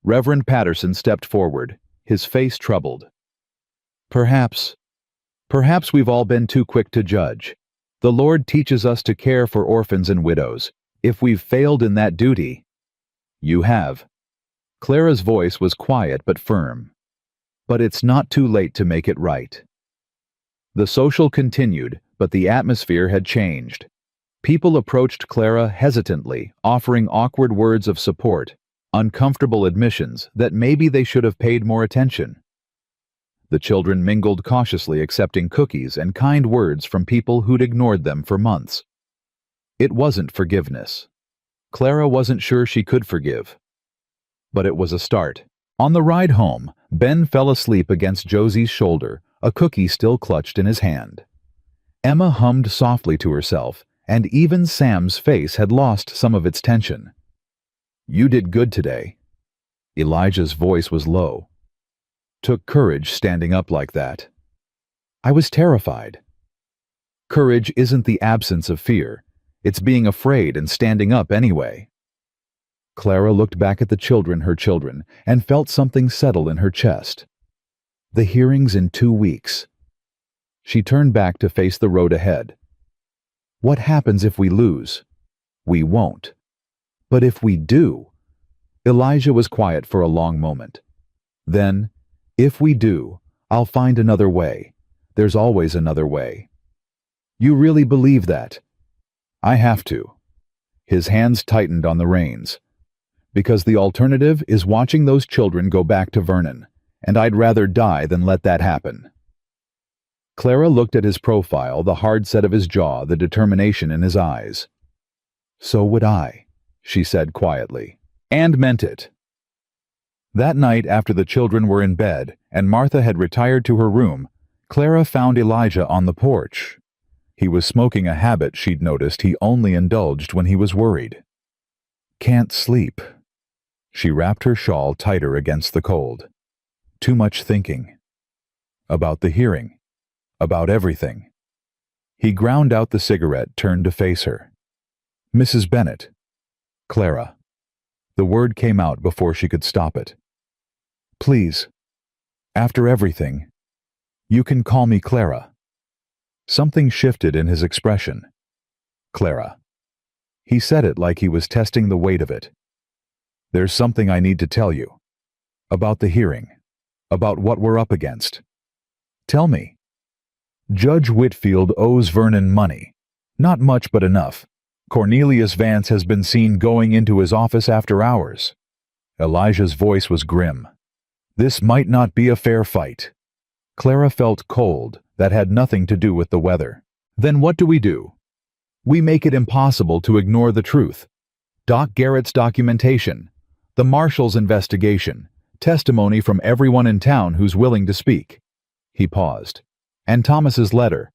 Reverend Patterson stepped forward, his face troubled. Perhaps we've all been too quick to judge. The Lord teaches us to care for orphans and widows. If we've failed in that duty, you have. Clara's voice was quiet but firm. But it's not too late to make it right. The social continued, but the atmosphere had changed. People approached Clara hesitantly, offering awkward words of support, uncomfortable admissions that maybe they should have paid more attention. The children mingled cautiously, accepting cookies and kind words from people who'd ignored them for months. It wasn't forgiveness. Clara wasn't sure she could forgive. But it was a start. On the ride home, Ben fell asleep against Josie's shoulder, a cookie still clutched in his hand. Emma hummed softly to herself, and even Sam's face had lost some of its tension. You did good today. Elijah's voice was low. Took courage standing up like that. I was terrified. Courage isn't the absence of fear. It's being afraid and standing up anyway. Clara looked back at the children, her children, and felt something settle in her chest. The hearing's in 2 weeks. She turned back to face the road ahead. What happens if we lose? We won't. But if we do? Elijah was quiet for a long moment. Then, if we do, I'll find another way. There's always another way. You really believe that? I have to. His hands tightened on the reins. Because the alternative is watching those children go back to Vernon, and I'd rather die than let that happen. Clara looked at his profile, the hard set of his jaw, the determination in his eyes. So would I, she said quietly, and meant it. That night, after the children were in bed and Martha had retired to her room, Clara found Elijah on the porch. He was smoking, a habit she'd noticed he only indulged when he was worried. Can't sleep. She wrapped her shawl tighter against the cold. Too much thinking. About the hearing. About everything. He ground out the cigarette, turned to face her. Mrs. Bennett. Clara. The word came out before she could stop it. Please. After everything. You can call me Clara. Something shifted in his expression. Clara. He said it like he was testing the weight of it. There's something I need to tell you. About the hearing. About what we're up against. Tell me. Judge Whitfield owes Vernon money. Not much, but enough. Cornelius Vance has been seen going into his office after hours. Elijah's voice was grim. This might not be a fair fight. Clara felt cold. That had nothing to do with the weather. Then what do? We make it impossible to ignore the truth. Doc Garrett's documentation, the marshal's investigation, testimony from everyone in town who's willing to speak. He paused. And Thomas's letter,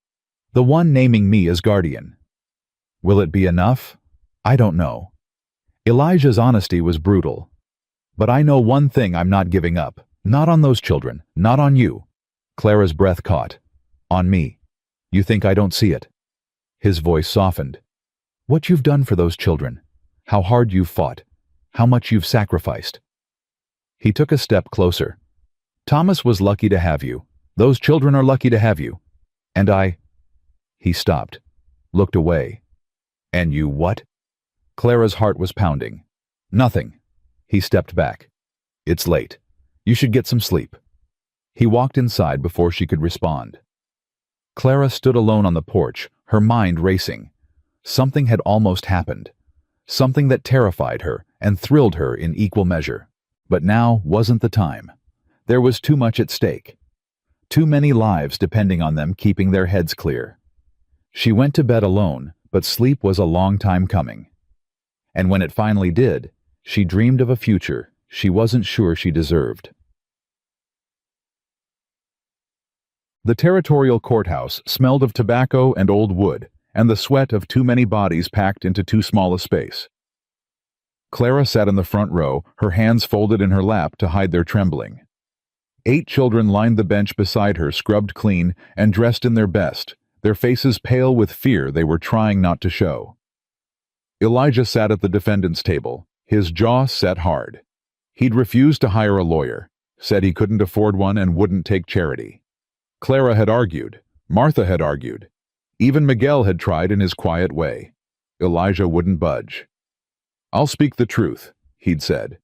the one naming me as guardian. Will it be enough? I don't know. Elijah's honesty was brutal. But I know one thing I'm not giving up. Not on those children. Not on you. Clara's breath caught. On me. You think I don't see it? His voice softened. What you've done for those children. How hard you've fought. How much you've sacrificed. He took a step closer. Thomas was lucky to have you. Those children are lucky to have you. And I... He stopped. Looked away. And you what? Clara's heart was pounding. Nothing. He stepped back. It's late. You should get some sleep. He walked inside before she could respond. Clara stood alone on the porch, her mind racing. Something had almost happened. Something that terrified her and thrilled her in equal measure. But now wasn't the time. There was too much at stake. Too many lives depending on them keeping their heads clear. She went to bed alone, but sleep was a long time coming. And when it finally did, she dreamed of a future she wasn't sure she deserved. The territorial courthouse smelled of tobacco and old wood, and the sweat of too many bodies packed into too small a space. Clara sat in the front row, her hands folded in her lap to hide their trembling. 8 children lined the bench beside her, scrubbed clean and dressed in their best, their faces pale with fear they were trying not to show. Elijah sat at the defendant's table, his jaw set hard. He'd refused to hire a lawyer, said he couldn't afford one and wouldn't take charity. Clara had argued, Martha had argued. Even Miguel had tried in his quiet way. Elijah wouldn't budge. I'll speak the truth, he'd said.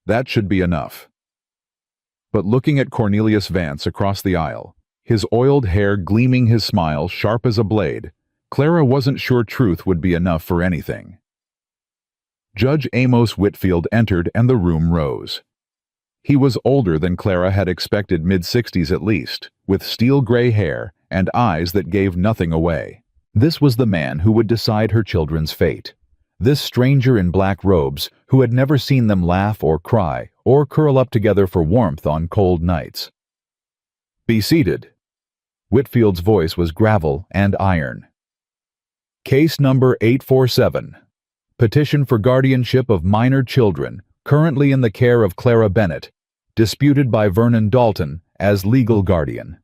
That should be enough. But looking at Cornelius Vance across the aisle, his oiled hair gleaming, his smile sharp as a blade, Clara wasn't sure truth would be enough for anything. Judge Amos Whitfield entered and the room rose. He was older than Clara had expected, mid-60s at least, with steel-gray hair and eyes that gave nothing away. This was the man who would decide her children's fate. This stranger in black robes who had never seen them laugh or cry or curl up together for warmth on cold nights. Be seated. Whitfield's voice was gravel and iron. Case number 847. Petition for guardianship of minor children, currently in the care of Clara Bennett, disputed by Vernon Dalton as legal guardian.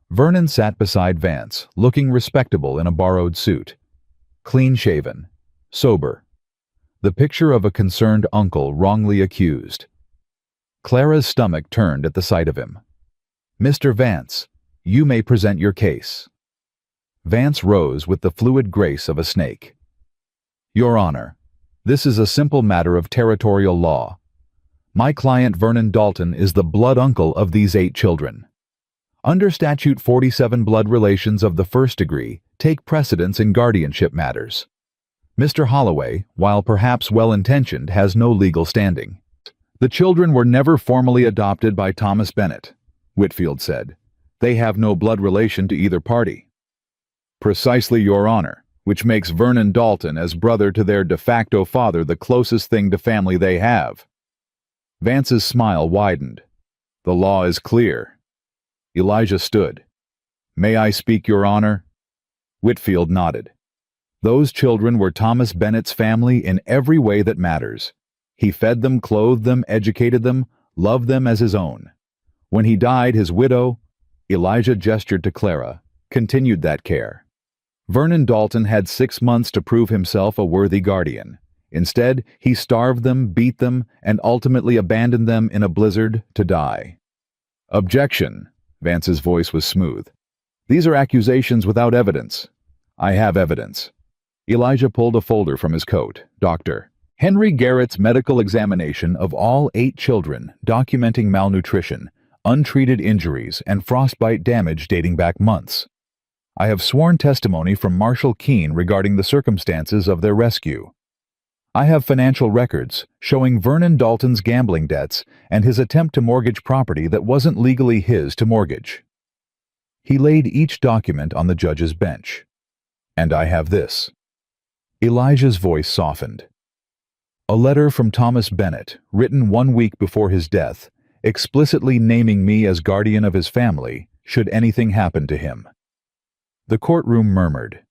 Vernon sat beside Vance, looking respectable in a borrowed suit. Clean-shaven. Sober. The picture of a concerned uncle wrongly accused. Clara's stomach turned at the sight of him. Mr. Vance, you may present your case. Vance rose with the fluid grace of a snake. Your Honor, this is a simple matter of territorial law. My client Vernon Dalton is the blood uncle of these 8 children. Under Statute 47, blood relations of the first degree take precedence in guardianship matters. Mr. Holloway, while perhaps well-intentioned, has no legal standing. The children were never formally adopted by Thomas Bennett, Whitfield said. They have no blood relation to either party. Precisely, Your Honor, which makes Vernon Dalton as brother to their de facto father the closest thing to family they have. Vance's smile widened. The law is clear. Elijah stood. May I speak, Your Honor? Whitfield nodded. Those children were Thomas Bennett's family in every way that matters. He fed them, clothed them, educated them, loved them as his own. When he died, his widow, Elijah gestured to Clara, continued that care. Vernon Dalton had 6 months to prove himself a worthy guardian. Instead, he starved them, beat them, and ultimately abandoned them in a blizzard to die. Objection, Vance's voice was smooth. "These are accusations without evidence." "I have evidence." Elijah pulled a folder from his coat. "Dr. Henry Garrett's medical examination of all 8 children documenting malnutrition, untreated injuries, and frostbite damage dating back months. I have sworn testimony from Marshall Keene regarding the circumstances of their rescue. I have financial records showing Vernon Dalton's gambling debts and his attempt to mortgage property that wasn't legally his to mortgage." He laid each document on the judge's bench. "And I have this." Elijah's voice softened. "A letter from Thomas Bennett, written 1 week before his death, explicitly naming me as guardian of his family should anything happen to him." The courtroom murmured.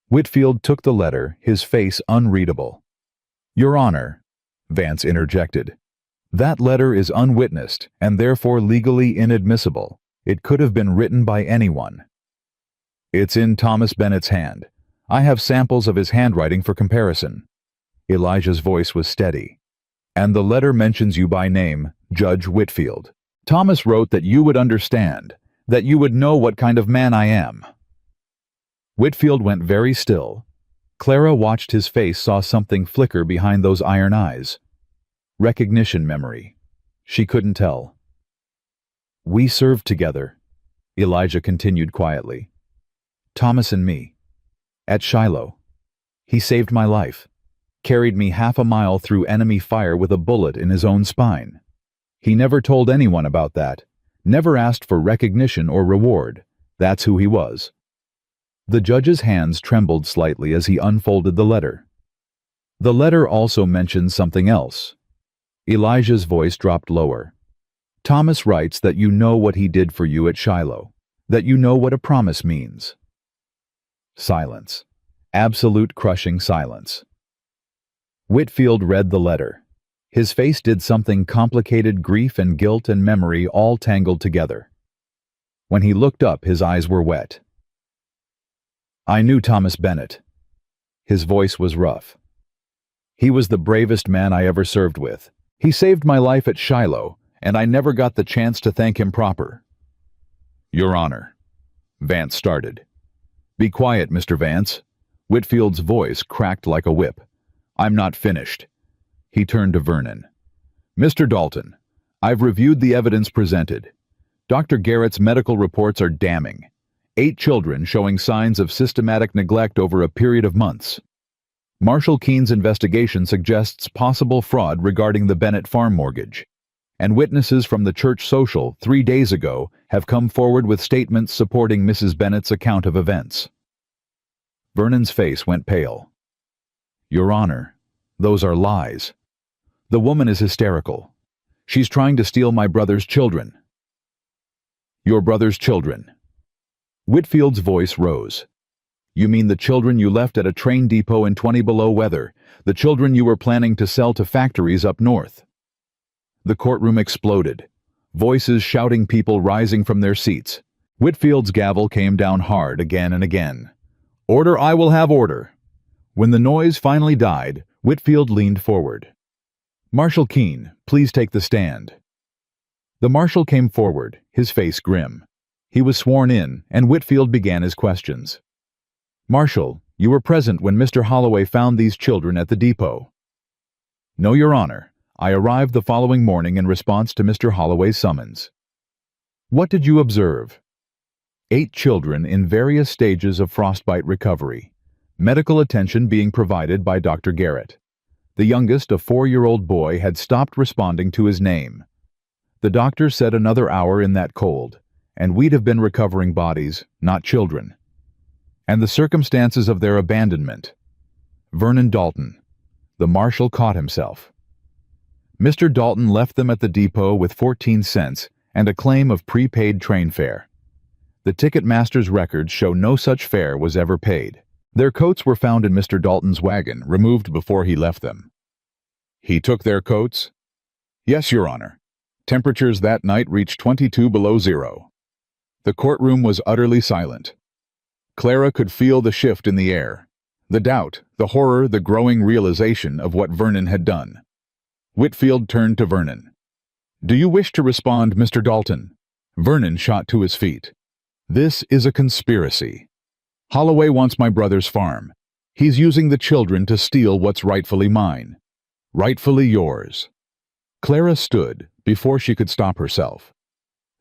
Whitfield took the letter, his face unreadable. "Your Honor," Vance interjected, "that letter is unwitnessed and therefore legally inadmissible. It could have been written by anyone." "It's in Thomas Bennett's hand. I have samples of his handwriting for comparison." Elijah's voice was steady. "And the letter mentions you by name, Judge Whitfield. Thomas wrote that you would understand, that you would know what kind of man I am." Whitfield went very still. Clara watched his face, saw something flicker behind those iron eyes. Recognition memory. She couldn't tell. "We served together," Elijah continued quietly. "Thomas and me. At Shiloh. He saved my life. Carried me half a mile through enemy fire with a bullet in his own spine. He never told anyone about that, never asked for recognition or reward. That's who he was." The judge's hands trembled slightly as he unfolded the letter. "The letter also mentions something else." Elijah's voice dropped lower. "Thomas writes that you know what he did for you at Shiloh, that you know what a promise means." Silence. Absolute crushing silence. Whitfield read the letter. His face did something complicated, grief and guilt and memory all tangled together. When he looked up, his eyes were wet. "I knew Thomas Bennett." His voice was rough. "He was the bravest man I ever served with. He saved my life at Shiloh, and I never got the chance to thank him proper." "Your Honor," Vance started. "Be quiet, Mr. Vance." Whitfield's voice cracked like a whip. "I'm not finished." He turned to Vernon. "Mr. Dalton, I've reviewed the evidence presented. Dr. Garrett's medical reports are damning. 8 children showing signs of systematic neglect over a period of months. Marshall Keene's investigation suggests possible fraud regarding the Bennett farm mortgage. And witnesses from the church social 3 days ago have come forward with statements supporting Mrs. Bennett's account of events." Vernon's face went pale. "Your Honor, those are lies. The woman is hysterical. She's trying to steal my brother's children." "Your brother's children." Whitfield's voice rose. "You mean the children you left at a train depot in 20 below weather, the children you were planning to sell to factories up north?" The courtroom exploded. Voices shouting, people rising from their seats. Whitfield's gavel came down hard again and again. "Order, I will have order." When the noise finally died, Whitfield leaned forward. "Marshall Keene, please take the stand." The marshal came forward, his face grim. He was sworn in, and Whitfield began his questions. "Marshal, you were present when Mr. Holloway found these children at the depot?" "No, Your Honor. I arrived the following morning in response to Mr. Holloway's summons." "What did you observe?" 8 children in various stages of frostbite recovery. Medical attention being provided by Dr. Garrett. The youngest, a 4-year-old boy, had stopped responding to his name. The doctor said another hour in that cold, and we'd have been recovering bodies, not children. And the circumstances of their abandonment. Vernon Dalton. The marshal caught himself. Mr. Dalton left them at the depot with 14 cents and a claim of prepaid train fare. The ticket master's records show no such fare was ever paid. Their coats were found in Mr. Dalton's wagon, removed before he left them. "He took their coats?" "Yes, Your Honor. Temperatures that night reached 22 below zero." The courtroom was utterly silent. Clara could feel the shift in the air. The doubt, the horror, the growing realization of what Vernon had done. Whitfield turned to Vernon. "Do you wish to respond, Mr. Dalton?" Vernon shot to his feet. This is a conspiracy. Holloway wants my brother's farm. He's using the children to steal what's rightfully mine. Rightfully yours. Clara stood before she could stop herself.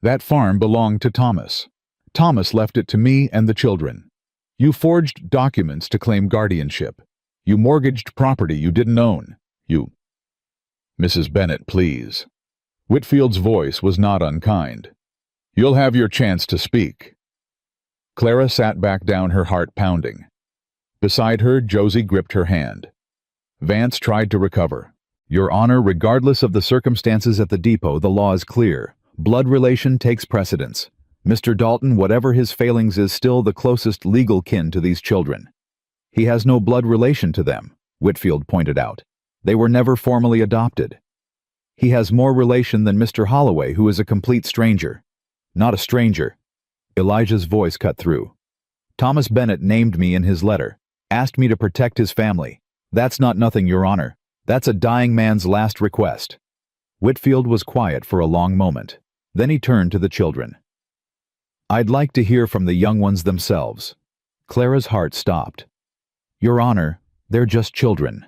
That farm belonged to Thomas. Thomas left it to me and the children. You forged documents to claim guardianship. You mortgaged property you didn't own. You... Mrs. Bennet, please. Whitfield's voice was not unkind. You'll have your chance to speak. Clara sat back down, her heart pounding. Beside her, Josie gripped her hand. Vance tried to recover. Your Honor, regardless of the circumstances at the depot, the law is clear. Blood relation takes precedence. Mr. Dalton, whatever his failings, is still the closest legal kin to these children. He has no blood relation to them, Whitfield pointed out. They were never formally adopted. He has more relation than Mr. Holloway, who is a complete stranger. Not a stranger. Elijah's voice cut through. Thomas Bennet named me in his letter, asked me to protect his family. That's not nothing, Your Honor. That's a dying man's last request. Whitfield was quiet for a long moment. Then he turned to the children. I'd like to hear from the young ones themselves. Clara's heart stopped. Your Honor, they're just children.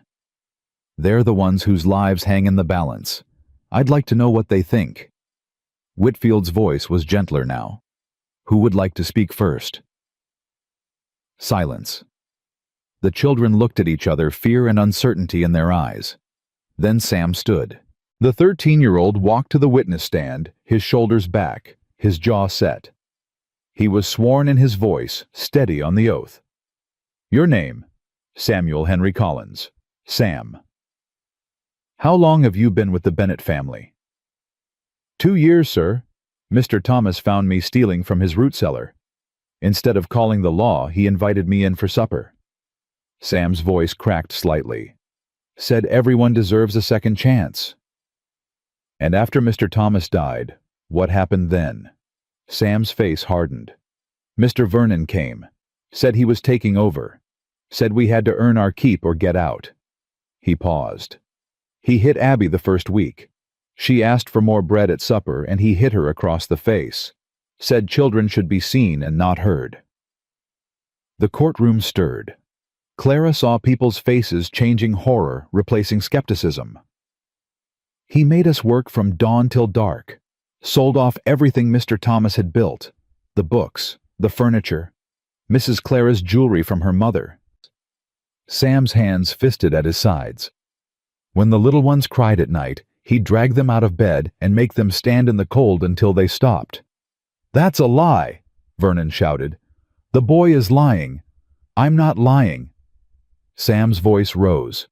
They're the ones whose lives hang in the balance. I'd like to know what they think. Whitfield's voice was gentler now. Who would like to speak first? Silence. The children looked at each other, fear and uncertainty in their eyes. Then Sam stood. The 13-year-old walked to the witness stand, his shoulders back, his jaw set. He was sworn in, his voice steady on the oath. Your name? Samuel Henry Collins. Sam. How long have you been with the Bennet family? 2 years, sir. Mr. Thomas found me stealing from his root cellar. Instead of calling the law, he invited me in for supper. Sam's voice cracked slightly. Said everyone deserves a second chance. And after Mr. Thomas died, what happened then? Sam's face hardened. Mr. Vernon came. Said he was taking over. Said we had to earn our keep or get out. He paused. He hit Abby the first week. She asked for more bread at supper, and he hit her across the face. Said children should be seen and not heard. The courtroom stirred. Clara saw people's faces changing, horror replacing skepticism. He made us work from dawn till dark. Sold off everything Mr. Thomas had built. The books, the furniture, Mrs. Clara's jewelry from her mother. Sam's hands fisted at his sides. When the little ones cried at night, he'd drag them out of bed and make them stand in the cold until they stopped. That's a lie, Vernon shouted. The boy is lying. I'm not lying. Sam's voice rose.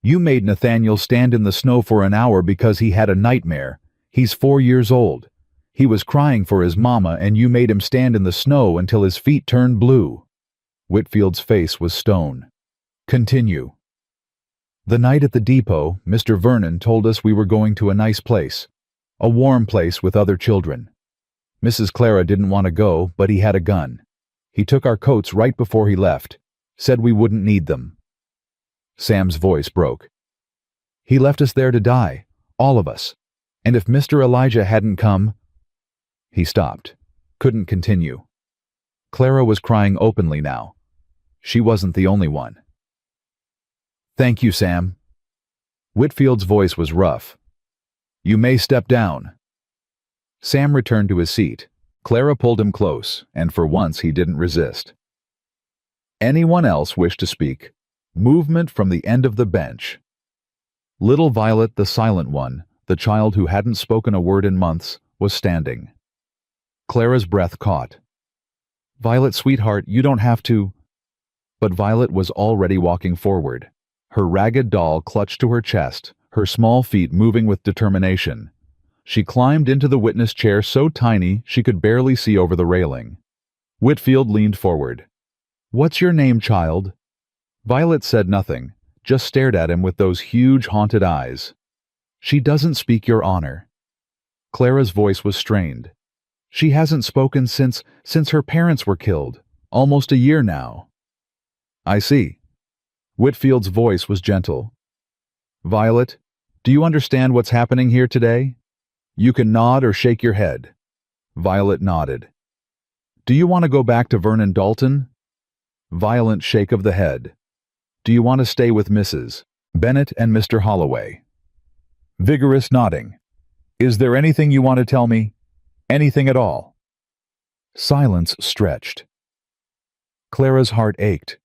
You made Nathaniel stand in the snow for an hour because he had a nightmare. He's 4 years old. He was crying for his mama, and you made him stand in the snow until his feet turned blue. Whitfield's face was stone. Continue. The night at the depot, Mr. Vernon told us we were going to a nice place. A warm place with other children. Mrs. Clara didn't want to go, but he had a gun. He took our coats right before he left. Said we wouldn't need them. Sam's voice broke. He left us there to die, all of us. And if Mr. Elijah hadn't come... He stopped. Couldn't continue. Clara was crying openly now. She wasn't the only one. Thank you, Sam. Whitfield's voice was rough. You may step down. Sam returned to his seat. Clara pulled him close, and for once he didn't resist. Anyone else wish to speak? Movement from the end of the bench. Little Violet, the silent one, the child who hadn't spoken a word in months, was standing. Clara's breath caught. Violet, sweetheart, you don't have to... But Violet was already walking forward. Her ragged doll clutched to her chest, her small feet moving with determination. She climbed into the witness chair so tiny she could barely see over the railing. Whitfield leaned forward. What's your name, child? Violet said nothing, just stared at him with those huge, haunted eyes. She doesn't speak, Your Honor. Clara's voice was strained. She hasn't spoken since her parents were killed, almost a year now. I see. Whitfield's voice was gentle. Violet, do you understand what's happening here today? You can nod or shake your head. Violet nodded. Do you want to go back to Vernon Dalton? Violent shake of the head. Do you want to stay with Mrs. Bennet and Mr. Holloway? Vigorous nodding. Is there anything you want to tell me? Anything at all? Silence stretched. Clara's heart ached.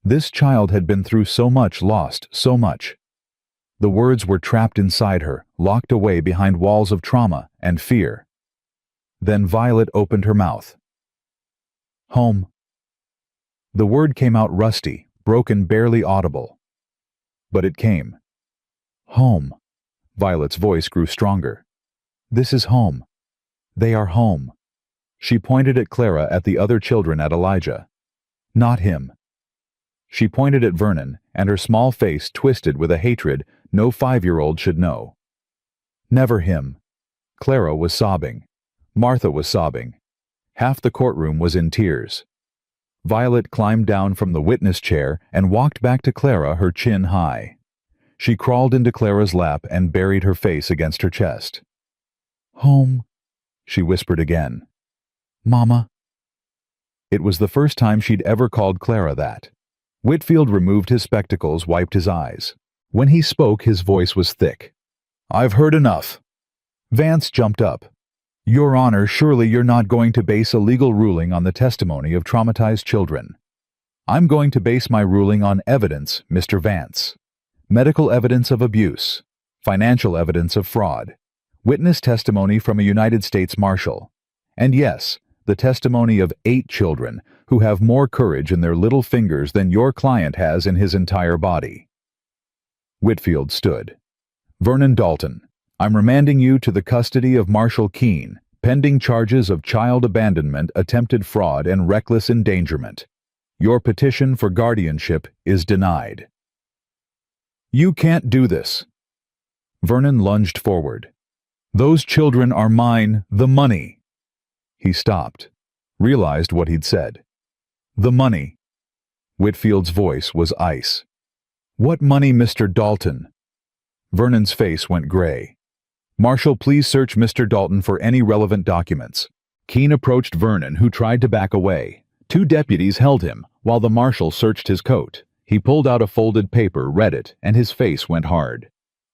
This child had been through so much, lost so much. The words were trapped inside her, locked away behind walls of trauma and fear. Then Violet opened her mouth. Home. The word came out rusty, broken, barely audible. But it came. Home. Violet's voice grew stronger. This is home. They are home. She pointed at Clara, at the other children, at Elijah. Not him. She pointed at Vernon, and her small face twisted with a hatred no 5-year-old should know. Never him. Clara was sobbing. Martha was sobbing. Half the courtroom was in tears. Violet climbed down from the witness chair and walked back to Clara, her chin high. She crawled into Clara's lap and buried her face against her chest. Home, she whispered again. Mama. It was the first time she'd ever called Clara that. Whitfield removed his spectacles, wiped his eyes. When he spoke, his voice was thick. I've heard enough. Vance jumped up. Your Honor, surely you're not going to base a legal ruling on the testimony of traumatized children. I'm going to base my ruling on evidence, Mr. Vance. Medical evidence of abuse, financial evidence of fraud, witness testimony from a United States Marshal, and yes, the testimony of 8 children who have more courage in their little fingers than your client has in his entire body. Whitfield stood. Vernon Dalton, I'm remanding you to the custody of Marshal Keene, pending charges of child abandonment, attempted fraud, and reckless endangerment. Your petition for guardianship is denied. You can't do this. Vernon lunged forward. Those children are mine, the money. He stopped, realized what he'd said. The money. Whitfield's voice was ice. What money, Mr. Dalton? Vernon's face went gray. Marshal, please search Mr. Dalton for any relevant documents. Keene approached Vernon, who tried to back away. 2 deputies held him, while the marshal searched his coat. He pulled out a folded paper, read it, and his face went hard.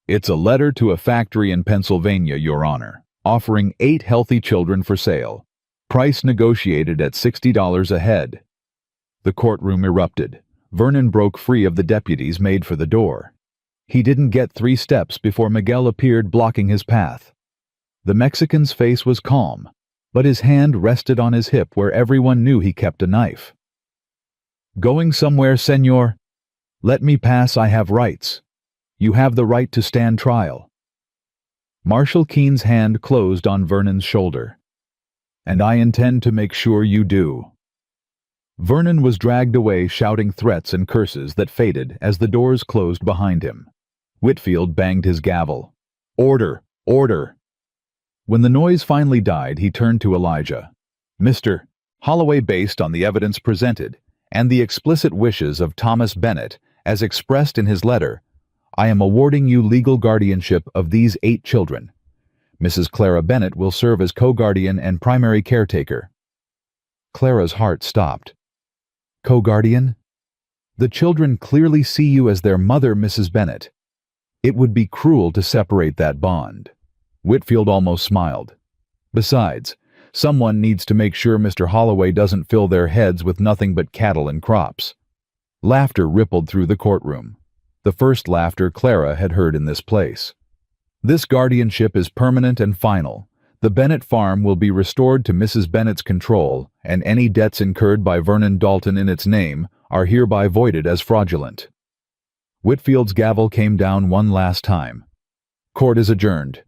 It's a letter to a factory in Pennsylvania, Your Honor, offering 8 healthy children for sale. Price negotiated at $60 a head. The courtroom erupted. Vernon broke free of the deputies, made for the door. He didn't get 3 steps before Miguel appeared, blocking his path. The Mexican's face was calm, but his hand rested on his hip where everyone knew he kept a knife. Going somewhere, senor? Let me pass, I have rights. You have the right to stand trial. Marshal Keene's hand closed on Vernon's shoulder. And I intend to make sure you do. Vernon was dragged away, shouting threats and curses that faded as the doors closed behind him. Whitfield banged his gavel. Order! Order! When the noise finally died, he turned to Elijah. Mr. Holloway, based on the evidence presented and the explicit wishes of Thomas Bennet, as expressed in his letter, I am awarding you legal guardianship of these 8 children. Mrs. Clara Bennet will serve as co-guardian and primary caretaker. Clara's heart stopped. Co-guardian? The children clearly see you as their mother, Mrs. Bennet. It would be cruel to separate that bond. Whitfield almost smiled. Besides, someone needs to make sure Mr. Holloway doesn't fill their heads with nothing but cattle and crops. Laughter rippled through the courtroom. The first laughter Clara had heard in this place. This guardianship is permanent and final. The Bennet farm will be restored to Mrs. Bennet's control, and any debts incurred by Vernon Dalton in its name are hereby voided as fraudulent. Whitfield's gavel came down one last time. Court is adjourned.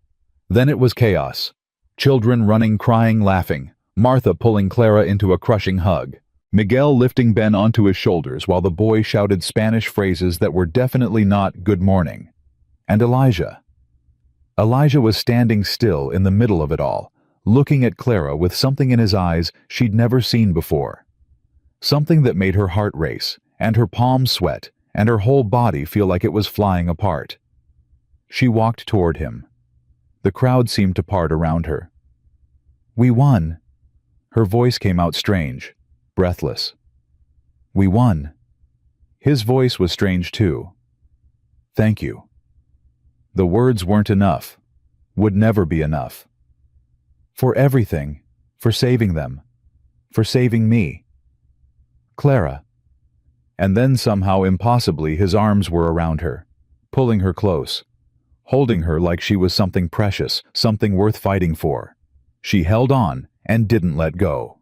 Then it was chaos. Children running, crying, laughing. Martha pulling Clara into a crushing hug. Miguel lifting Ben onto his shoulders while the boy shouted Spanish phrases that were definitely not good morning. And Elijah. Elijah was standing still in the middle of it all, looking at Clara with something in his eyes she'd never seen before. Something that made her heart race, and her palms sweat, and her whole body feel like it was flying apart. She walked toward him. The crowd seemed to part around her. We won. Her voice came out strange, breathless. We won. His voice was strange too. Thank you. The words weren't enough, would never be enough. For everything, for saving them, for saving me. Clara. And then somehow impossibly his arms were around her, pulling her close, holding her like she was something precious, something worth fighting for. She held on and didn't let go.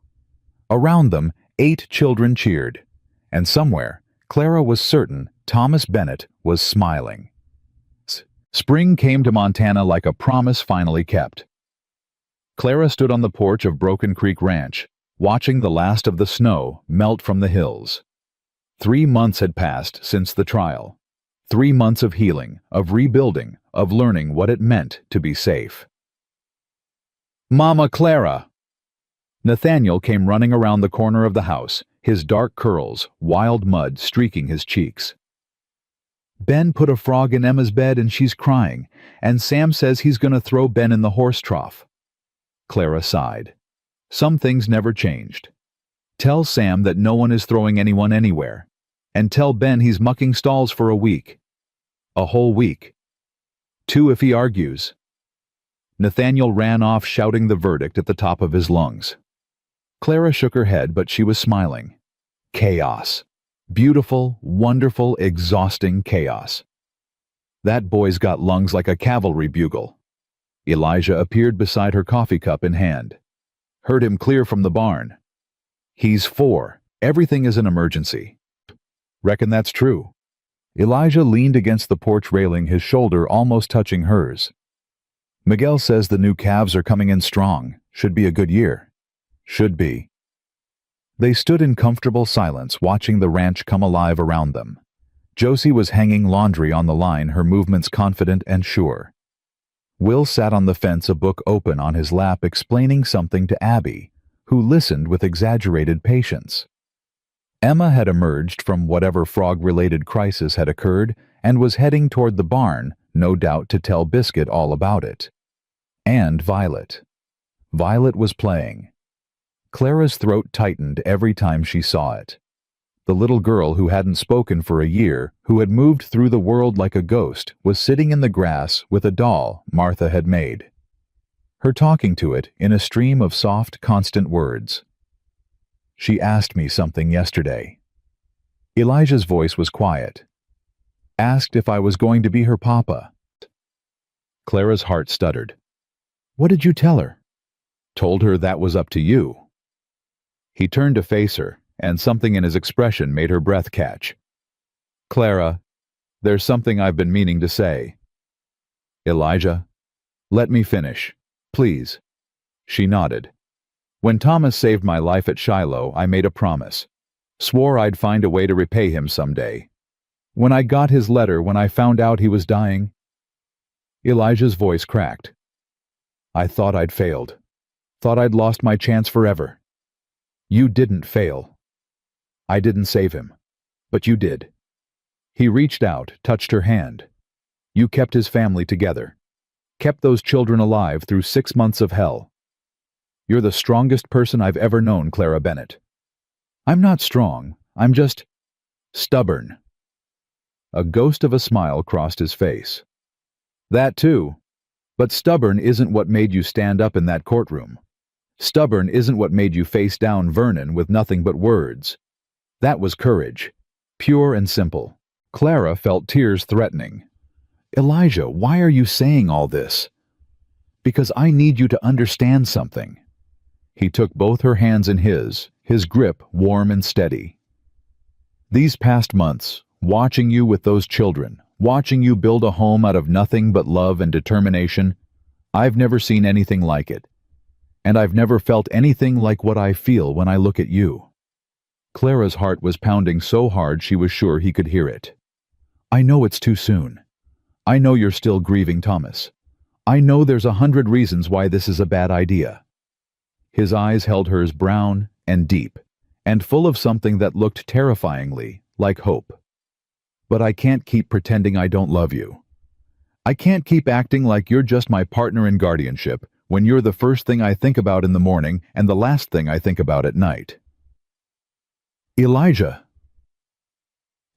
Around them, 8 children cheered, and somewhere, Clara was certain Thomas Bennett was smiling. Spring came to Montana like a promise finally kept. Clara stood on the porch of Broken Creek Ranch, watching the last of the snow melt from the hills. 3 months had passed since the trial. 3 months of healing, of rebuilding, of learning what it meant to be safe. Mama Clara! Nathaniel came running around the corner of the house, his dark curls, wild mud streaking his cheeks. Ben put a frog in Emma's bed and she's crying, and Sam says he's going to throw Ben in the horse trough. Clara sighed. Some things never changed. Tell Sam that no one is throwing anyone anywhere, and tell Ben he's mucking stalls for a week. A whole week. 2 if he argues. Nathaniel ran off shouting the verdict at the top of his lungs. Clara shook her head, but she was smiling. Chaos. Beautiful, wonderful, exhausting chaos. That boy's got lungs like a cavalry bugle. Elijah appeared beside her coffee cup in hand. Heard him clear from the barn. He's 4. Everything is an emergency. Reckon that's true. Elijah leaned against the porch railing, his shoulder almost touching hers. Miguel says the new calves are coming in strong. Should be a good year. Should be. They stood in comfortable silence, watching the ranch come alive around them. Josie was hanging laundry on the line, her movements confident and sure. Will sat on the fence, a book open on his lap, explaining something to Abby, who listened with exaggerated patience. Emma had emerged from whatever frog-related crisis had occurred and was heading toward the barn, no doubt to tell Biscuit all about it. And Violet. Violet was playing. Clara's throat tightened every time she saw it. The little girl who hadn't spoken for a year, who had moved through the world like a ghost, was sitting in the grass with a doll Martha had made. Her talking to it in a stream of soft, constant words. She asked me something yesterday. Elijah's voice was quiet. Asked if I was going to be her papa. Clara's heart stuttered. What did you tell her? Told her that was up to you. He turned to face her, and something in his expression made her breath catch. Clara, there's something I've been meaning to say. Elijah, let me finish, please. She nodded. When Thomas saved my life at Shiloh, I made a promise. Swore I'd find a way to repay him someday. When I got his letter, when I found out he was dying, Elijah's voice cracked. I thought I'd failed. Thought I'd lost my chance forever. You didn't fail. I didn't save him, but you did. He reached out, touched her hand. You kept his family together. Kept those children alive through 6 months of hell. You're the strongest person I've ever known, Clara Bennett. I'm not strong, I'm just stubborn. A ghost of a smile crossed his face. That too. But stubborn isn't what made you stand up in that courtroom. Stubborn isn't what made you face down Vernon with nothing but words. That was courage, pure and simple. Clara felt tears threatening. Elijah, why are you saying all this? Because I need you to understand something. He took both her hands in his grip warm and steady. These past months, watching you with those children, watching you build a home out of nothing but love and determination, I've never seen anything like it. And I've never felt anything like what I feel when I look at you. Clara's heart was pounding so hard she was sure he could hear it. I know it's too soon. I know you're still grieving Thomas. I know there's 100 reasons why this is a bad idea. His eyes held hers, brown and deep, and full of something that looked terrifyingly like hope. But I can't keep pretending I don't love you. I can't keep acting like you're just my partner in guardianship when you're the first thing I think about in the morning and the last thing I think about at night. Elijah.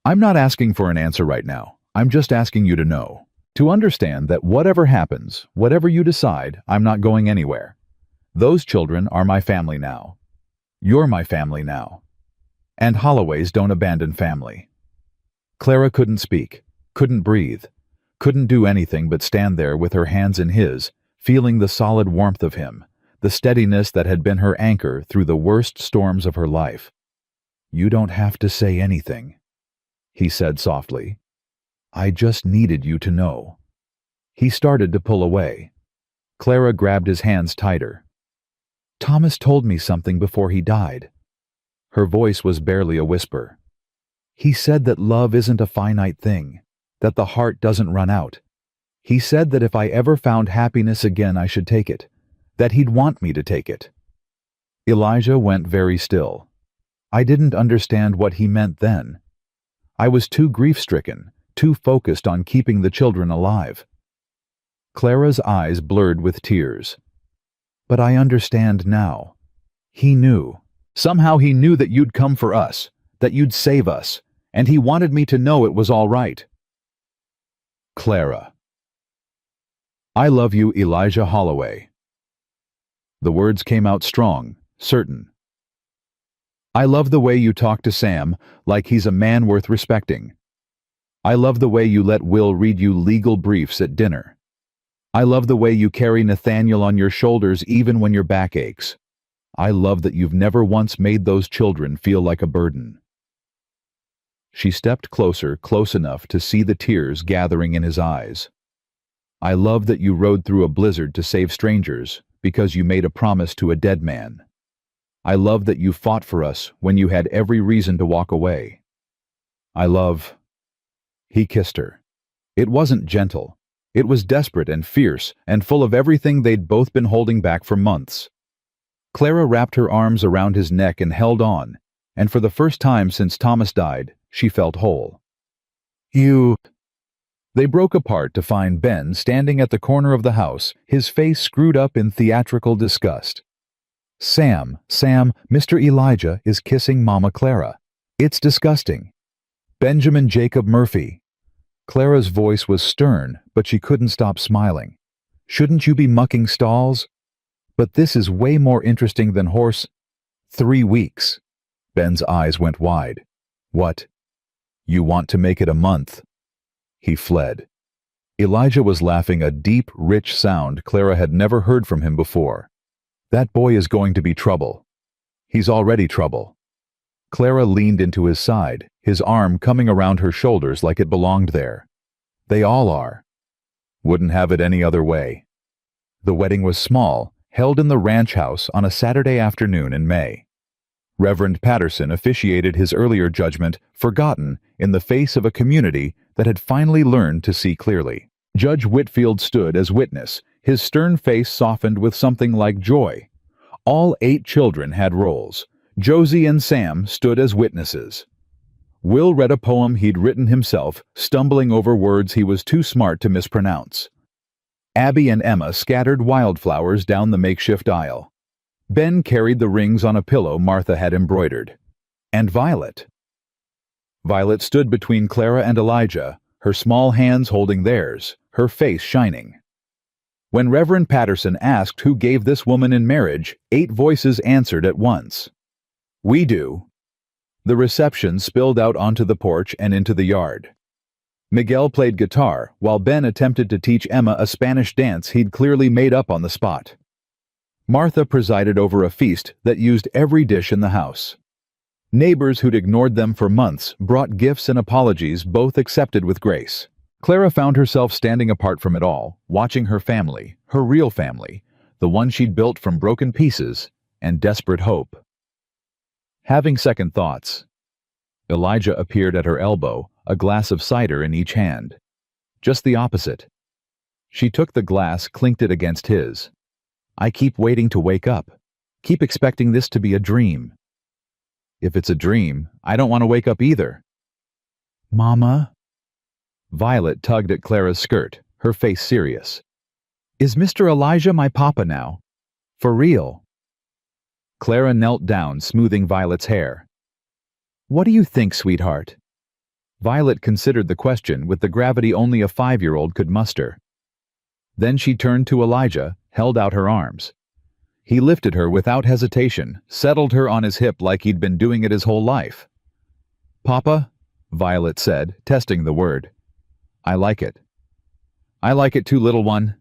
I'm not asking for an answer right now. I'm just asking you to know. To understand that whatever happens, whatever you decide, I'm not going anywhere. Those children are my family now. You're my family now. And Holloways don't abandon family. Clara couldn't speak, couldn't breathe, couldn't do anything but stand there with her hands in his, feeling the solid warmth of him, the steadiness that had been her anchor through the worst storms of her life. "You don't have to say anything," he said softly. "I just needed you to know." He started to pull away. Clara grabbed his hands tighter. "Thomas told me something before he died." Her voice was barely a whisper. "He said that love isn't a finite thing, that the heart doesn't run out. He said that if I ever found happiness again I should take it, that he'd want me to take it." Elijah went very still. I didn't understand what he meant then. I was too grief-stricken, too focused on keeping the children alive. Clara's eyes blurred with tears. "But I understand now. He knew. Somehow he knew that you'd come for us, that you'd save us, and he wanted me to know it was all right." Clara. "I love you, Elijah Holloway." The words came out strong, certain. "I love the way you talk to Sam like he's a man worth respecting. I love the way you let Will read you legal briefs at dinner. I love the way you carry Nathaniel on your shoulders even when your back aches. I love that you've never once made those children feel like a burden." She stepped closer, close enough to see the tears gathering in his eyes. "I love that you rode through a blizzard to save strangers because you made a promise to a dead man. I love that you fought for us when you had every reason to walk away. I love—" He kissed her. It wasn't gentle. It was desperate and fierce and full of everything they'd both been holding back for months. Clara wrapped her arms around his neck and held on, and for the first time since Thomas died, she felt whole. "You—" They broke apart to find Ben standing at the corner of the house, his face screwed up in theatrical disgust. Sam, Mr. Elijah is kissing Mama Clara. It's disgusting. Benjamin Jacob Murphy." Clara's voice was stern, but she couldn't stop smiling. "Shouldn't you be mucking stalls? But this is way more interesting than horse—" 3 weeks. Ben's eyes went wide. "What? You want to make it a month?" He fled. Elijah was laughing, a deep, rich sound Clara had never heard from him before. "That boy is going to be trouble. He's already trouble." Clara leaned into his side, his arm coming around her shoulders like it belonged there. "They all are. Wouldn't have it any other way." The wedding was small, held in the ranch house on a Saturday afternoon in May. Reverend Patterson officiated his earlier judgment, forgotten, in the face of a community that had finally learned to see clearly. Judge Whitfield stood as witness, his stern face softened with something like joy. All 8 children had roles. Josie and Sam stood as witnesses. Will read a poem he'd written himself, stumbling over words he was too smart to mispronounce. Abby and Emma scattered wildflowers down the makeshift aisle. Ben carried the rings on a pillow Martha had embroidered. And Violet. Violet stood between Clara and Elijah, her small hands holding theirs, her face shining. When Reverend Patterson asked who gave this woman in marriage, 8 voices answered at once. "We do." The reception spilled out onto the porch and into the yard. Miguel played guitar, while Ben attempted to teach Emma a Spanish dance he'd clearly made up on the spot. Martha presided over a feast that used every dish in the house. Neighbors who'd ignored them for months brought gifts and apologies, both accepted with grace. Clara found herself standing apart from it all, watching her family, her real family, the one she'd built from broken pieces and desperate hope. Having second thoughts, Elijah appeared at her elbow, a glass of cider in each hand. Just the opposite. She took the glass, clinked it against his. "I keep waiting to wake up. Keep expecting this to be a dream." "If it's a dream, I don't want to wake up either." "Mama?" Violet tugged at Clara's skirt, her face serious. Is Mr. Elijah my papa now? For real? Clara knelt down, smoothing Violet's hair. What do you think, sweetheart? Violet considered the question with the gravity only a 5-year-old could muster. Then she turned to Elijah, held out her arms. He lifted her without hesitation, settled her on his hip like he'd been doing it his whole life. Papa, Violet said, testing the word. I like it. I like it too, little one.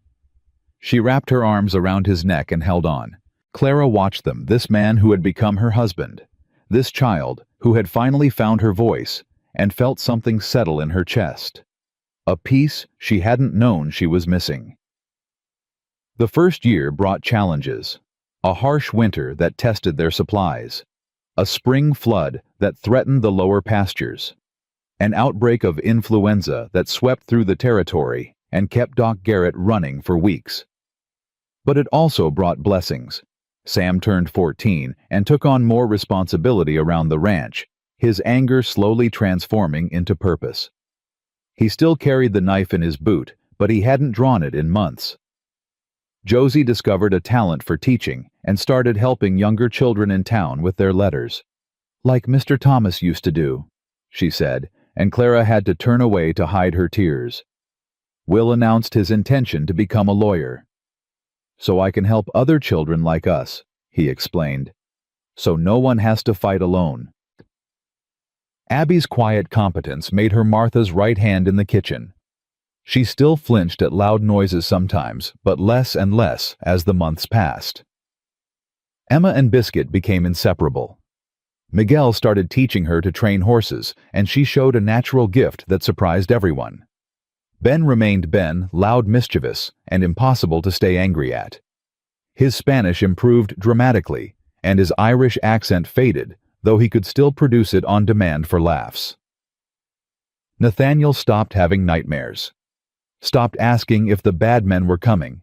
She wrapped her arms around his neck and held on. Clara watched them, this man who had become her husband, this child who had finally found her voice, and felt something settle in her chest. A peace she hadn't known she was missing. The first year brought challenges. A harsh winter that tested their supplies. A spring flood that threatened the lower pastures. An outbreak of influenza that swept through the territory and kept Doc Garrett running for weeks. But it also brought blessings. Sam turned 14 and took on more responsibility around the ranch, his anger slowly transforming into purpose. He still carried the knife in his boot, but he hadn't drawn it in months. Josie discovered a talent for teaching and started helping younger children in town with their letters. Like Mr. Thomas used to do, she said, and Clara had to turn away to hide her tears. Will announced his intention to become a lawyer. So I can help other children like us, he explained. So no one has to fight alone. Abby's quiet competence made her Martha's right hand in the kitchen. She still flinched at loud noises sometimes, but less and less as the months passed. Emma and Biscuit became inseparable. Miguel started teaching her to train horses, and she showed a natural gift that surprised everyone. Ben remained Ben, loud, mischievous, and impossible to stay angry at. His Spanish improved dramatically, and his Irish accent faded, though he could still produce it on demand for laughs. Nathaniel stopped having nightmares. Stopped asking if the bad men were coming.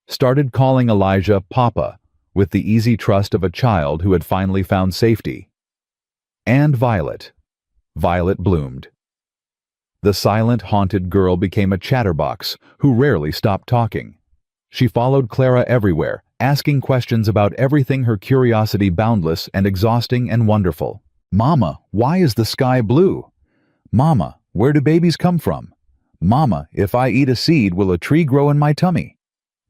Started calling Elijah Papa, with the easy trust of a child who had finally found safety. And Violet. Violet bloomed. The silent, haunted girl became a chatterbox who rarely stopped talking. She followed Clara everywhere, asking questions about everything, her curiosity boundless and exhausting and wonderful. Mama, why is the sky blue? Mama, where do babies come from? Mama, if I eat a seed, will a tree grow in my tummy?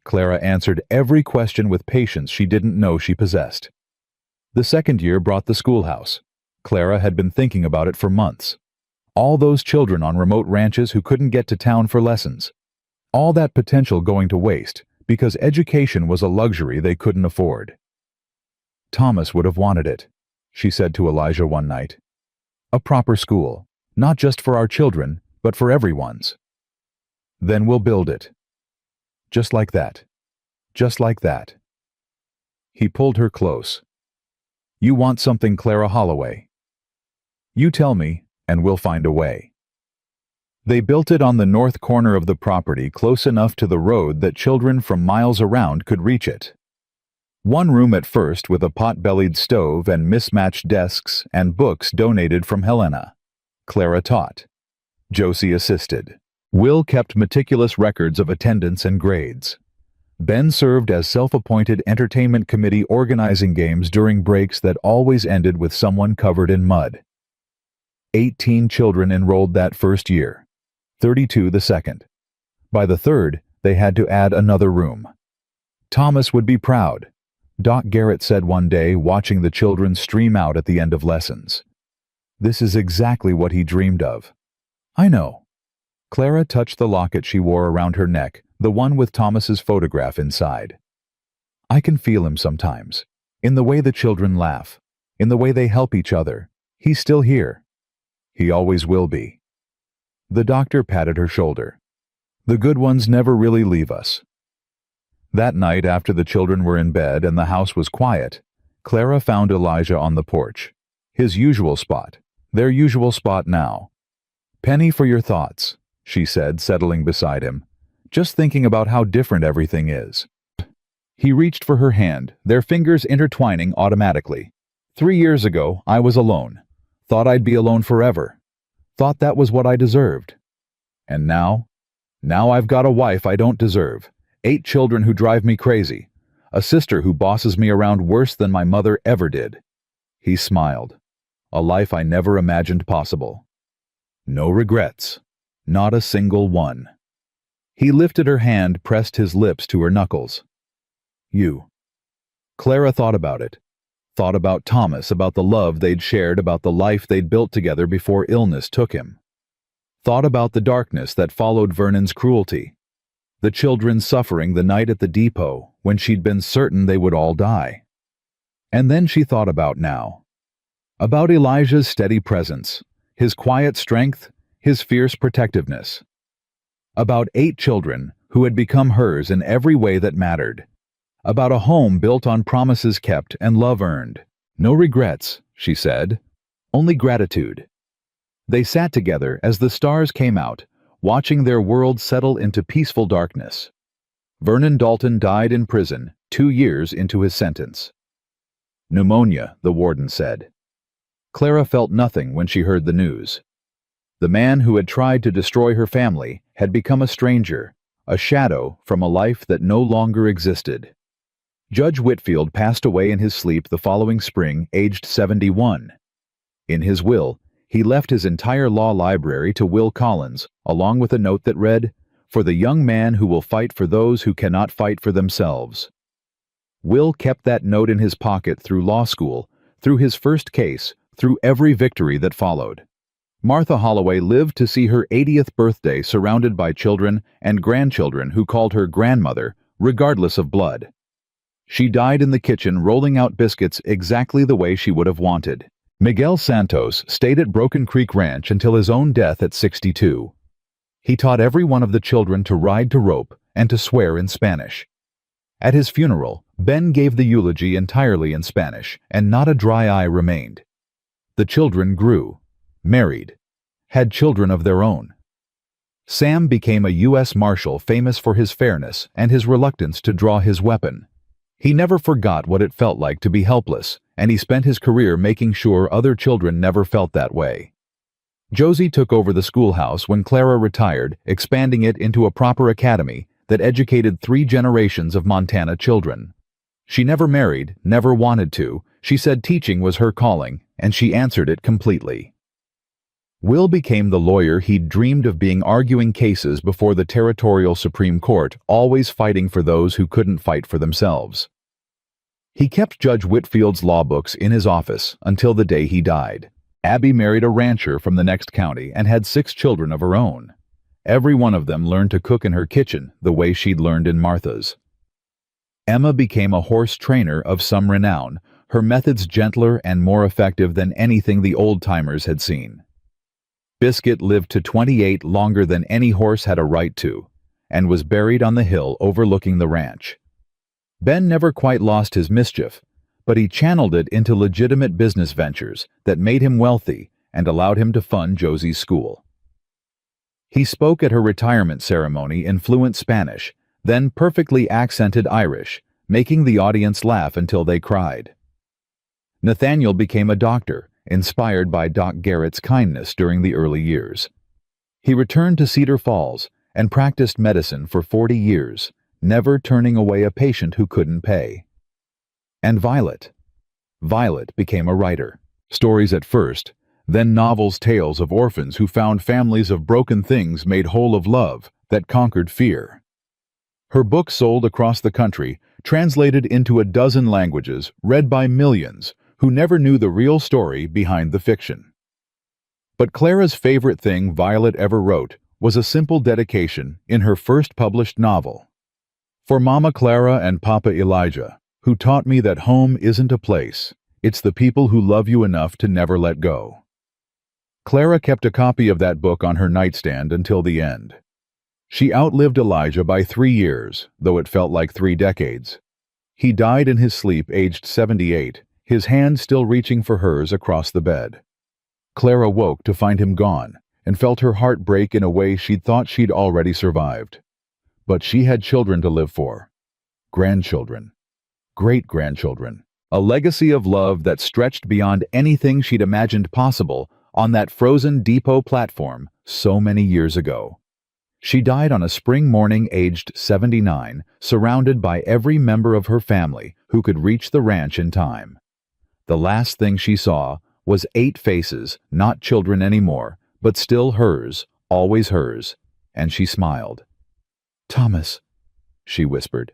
Clara answered every question with patience she didn't know she possessed. The second year brought the schoolhouse. Clara had been thinking about it for months. All those children on remote ranches who couldn't get to town for lessons. All that potential going to waste because education was a luxury they couldn't afford. Thomas would have wanted it, she said to Elijah one night. A proper school, not just for our children, but for everyone's. Then we'll build it. Just like that. Just like that. He pulled her close. You want something, Clara Holloway? You tell me, and we'll find a way. They built it on the north corner of the property, close enough to the road that children from miles around could reach it. One room at first with a pot-bellied stove and mismatched desks and books donated from Helena. Clara taught. Josie assisted. Will kept meticulous records of attendance and grades. Ben served as self-appointed entertainment committee organizing games during breaks that always ended with someone covered in mud. 18 children enrolled that first year. 32 the second. By the third, they had to add another room. Thomas would be proud, Doc Garrett said one day, watching the children stream out at the end of lessons. This is exactly what he dreamed of. I know. Clara touched the locket she wore around her neck, the one with Thomas's photograph inside. I can feel him sometimes, in the way the children laugh, in the way they help each other. He's still here. He always will be. The doctor patted her shoulder. The good ones never really leave us. That night, after the children were in bed and the house was quiet, Clara found Elijah on the porch. His usual spot. Their usual spot now. Penny for your thoughts, she said, settling beside him. Just thinking about how different everything is. He reached for her hand, their fingers intertwining automatically. 3 years ago, I was alone. Thought I'd be alone forever. Thought that was what I deserved. And now? Now I've got a wife I don't deserve, 8 children who drive me crazy. A sister who bosses me around worse than my mother ever did. He smiled. A life I never imagined possible. No regrets. Not a single one. He lifted her hand, pressed his lips to her knuckles. You. Clara thought about it. Thought about Thomas, about the love they'd shared, about the life they'd built together before illness took him. Thought about the darkness that followed Vernon's cruelty. The children suffering the night at the depot when she'd been certain they would all die. And then she thought about now. About Elijah's steady presence, his quiet strength, his fierce protectiveness. About 8 children who had become hers in every way that mattered. About a home built on promises kept and love earned. No regrets, she said, only gratitude. They sat together as the stars came out, watching their world settle into peaceful darkness. Vernon Dalton died in prison 2 years into his sentence. Pneumonia, the warden said. Clara felt nothing when she heard the news. The man who had tried to destroy her family had become a stranger, a shadow from a life that no longer existed. Judge Whitfield passed away in his sleep the following spring, aged 71. In his will, he left his entire law library to Will Collins, along with a note that read, "For the young man who will fight for those who cannot fight for themselves." Will kept that note in his pocket through law school, through his first case, through every victory that followed. Martha Holloway lived to see her 80th birthday surrounded by children and grandchildren who called her grandmother, regardless of blood. She died in the kitchen rolling out biscuits exactly the way she would have wanted. Miguel Santos stayed at Broken Creek Ranch until his own death at 62. He taught every one of the children to ride to rope and to swear in Spanish. At his funeral, Ben gave the eulogy entirely in Spanish, and not a dry eye remained. The children grew, married, had children of their own. Sam became a U.S. Marshal famous for his fairness and his reluctance to draw his weapon. He never forgot what it felt like to be helpless, and he spent his career making sure other children never felt that way. Josie took over the schoolhouse when Clara retired, expanding it into a proper academy that educated 3 generations of Montana children. She never married, never wanted to. She said teaching was her calling, and she answered it completely. Will became the lawyer he'd dreamed of being, arguing cases before the Territorial Supreme Court, always fighting for those who couldn't fight for themselves. He kept Judge Whitfield's law books in his office until the day he died. Abby married a rancher from the next county and had 6 children of her own. Every one of them learned to cook in her kitchen the way she'd learned in Martha's. Emma became a horse trainer of some renown, her methods gentler and more effective than anything the old-timers had seen. Biscuit lived to 28, longer than any horse had a right to, and was buried on the hill overlooking the ranch. Ben never quite lost his mischief, but he channeled it into legitimate business ventures that made him wealthy and allowed him to fund Josie's school. He spoke at her retirement ceremony in fluent Spanish, then perfectly accented Irish, making the audience laugh until they cried. Nathaniel became a doctor, inspired by Doc Garrett's kindness during the early years. He returned to Cedar Falls and practiced medicine for 40 years, never turning away a patient who couldn't pay. And Violet became a writer. Stories at first, then novels, tales of orphans who found families of broken things made whole of love that conquered fear. Her books sold across the country, translated into a dozen languages, read by millions who never knew the real story behind the fiction. But Clara's favorite thing Violet ever wrote was a simple dedication in her first published novel. For Mama Clara and Papa Elijah, who taught me that home isn't a place, it's the people who love you enough to never let go. Clara kept a copy of that book on her nightstand until the end. She outlived Elijah by 3 years, though it felt like 3 decades. He died in his sleep, aged 78, his hand still reaching for hers across the bed. Clara woke to find him gone and felt her heart break in a way she'd thought she'd already survived. But she had children to live for. Grandchildren. Great-grandchildren. A legacy of love that stretched beyond anything she'd imagined possible on that frozen depot platform so many years ago. She died on a spring morning aged 79, surrounded by every member of her family who could reach the ranch in time. The last thing she saw was 8 faces, not children anymore, but still hers, always hers, and she smiled. "Thomas," she whispered.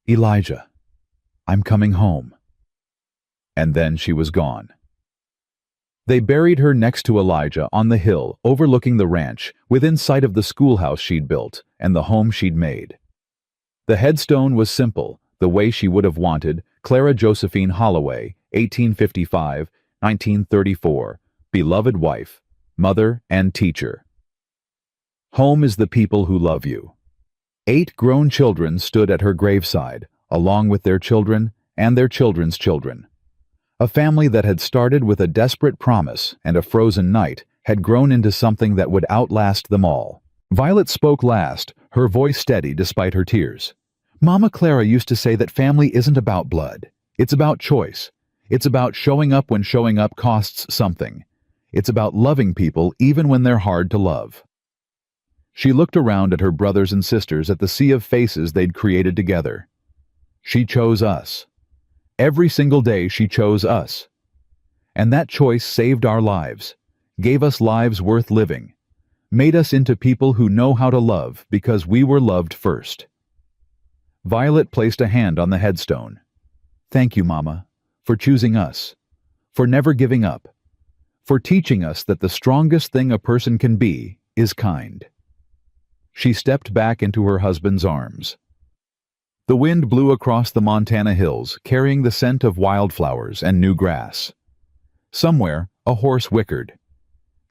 "Elijah, I'm coming home." And then she was gone. They buried her next to Elijah on the hill overlooking the ranch, within sight of the schoolhouse she'd built and the home she'd made. The headstone was simple, the way she would have wanted: Clara Josephine Holloway, 1855-1934, beloved wife, mother, and teacher. Home is the people who love you. 8 grown children stood at her graveside, along with their children and their children's children. A family that had started with a desperate promise and a frozen night had grown into something that would outlast them all. Violet spoke last, her voice steady despite her tears. "Mama Clara used to say that family isn't about blood. It's about choice. It's about showing up when showing up costs something. It's about loving people even when they're hard to love." She looked around at her brothers and sisters, at the sea of faces they'd created together. She chose us. Every single day she chose us. And that choice saved our lives, gave us lives worth living, made us into people who know how to love because we were loved first. Violet placed a hand on the headstone. "Thank you, Mama, for choosing us, for never giving up, for teaching us that the strongest thing a person can be is kind." She stepped back into her husband's arms. The wind blew across the Montana hills, carrying the scent of wildflowers and new grass. Somewhere, a horse whickered.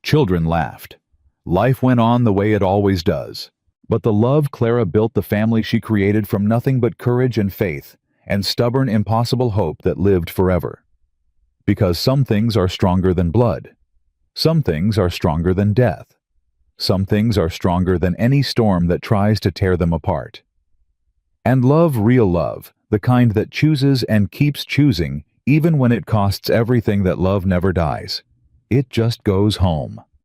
Children laughed. Life went on the way it always does. But the love Clara built the family she created from nothing but courage and faith, and stubborn, impossible hope that lived forever. Because some things are stronger than blood. Some things are stronger than death. Some things are stronger than any storm that tries to tear them apart. And love, real love, the kind that chooses and keeps choosing, even when it costs everything, that love never dies. It just goes home.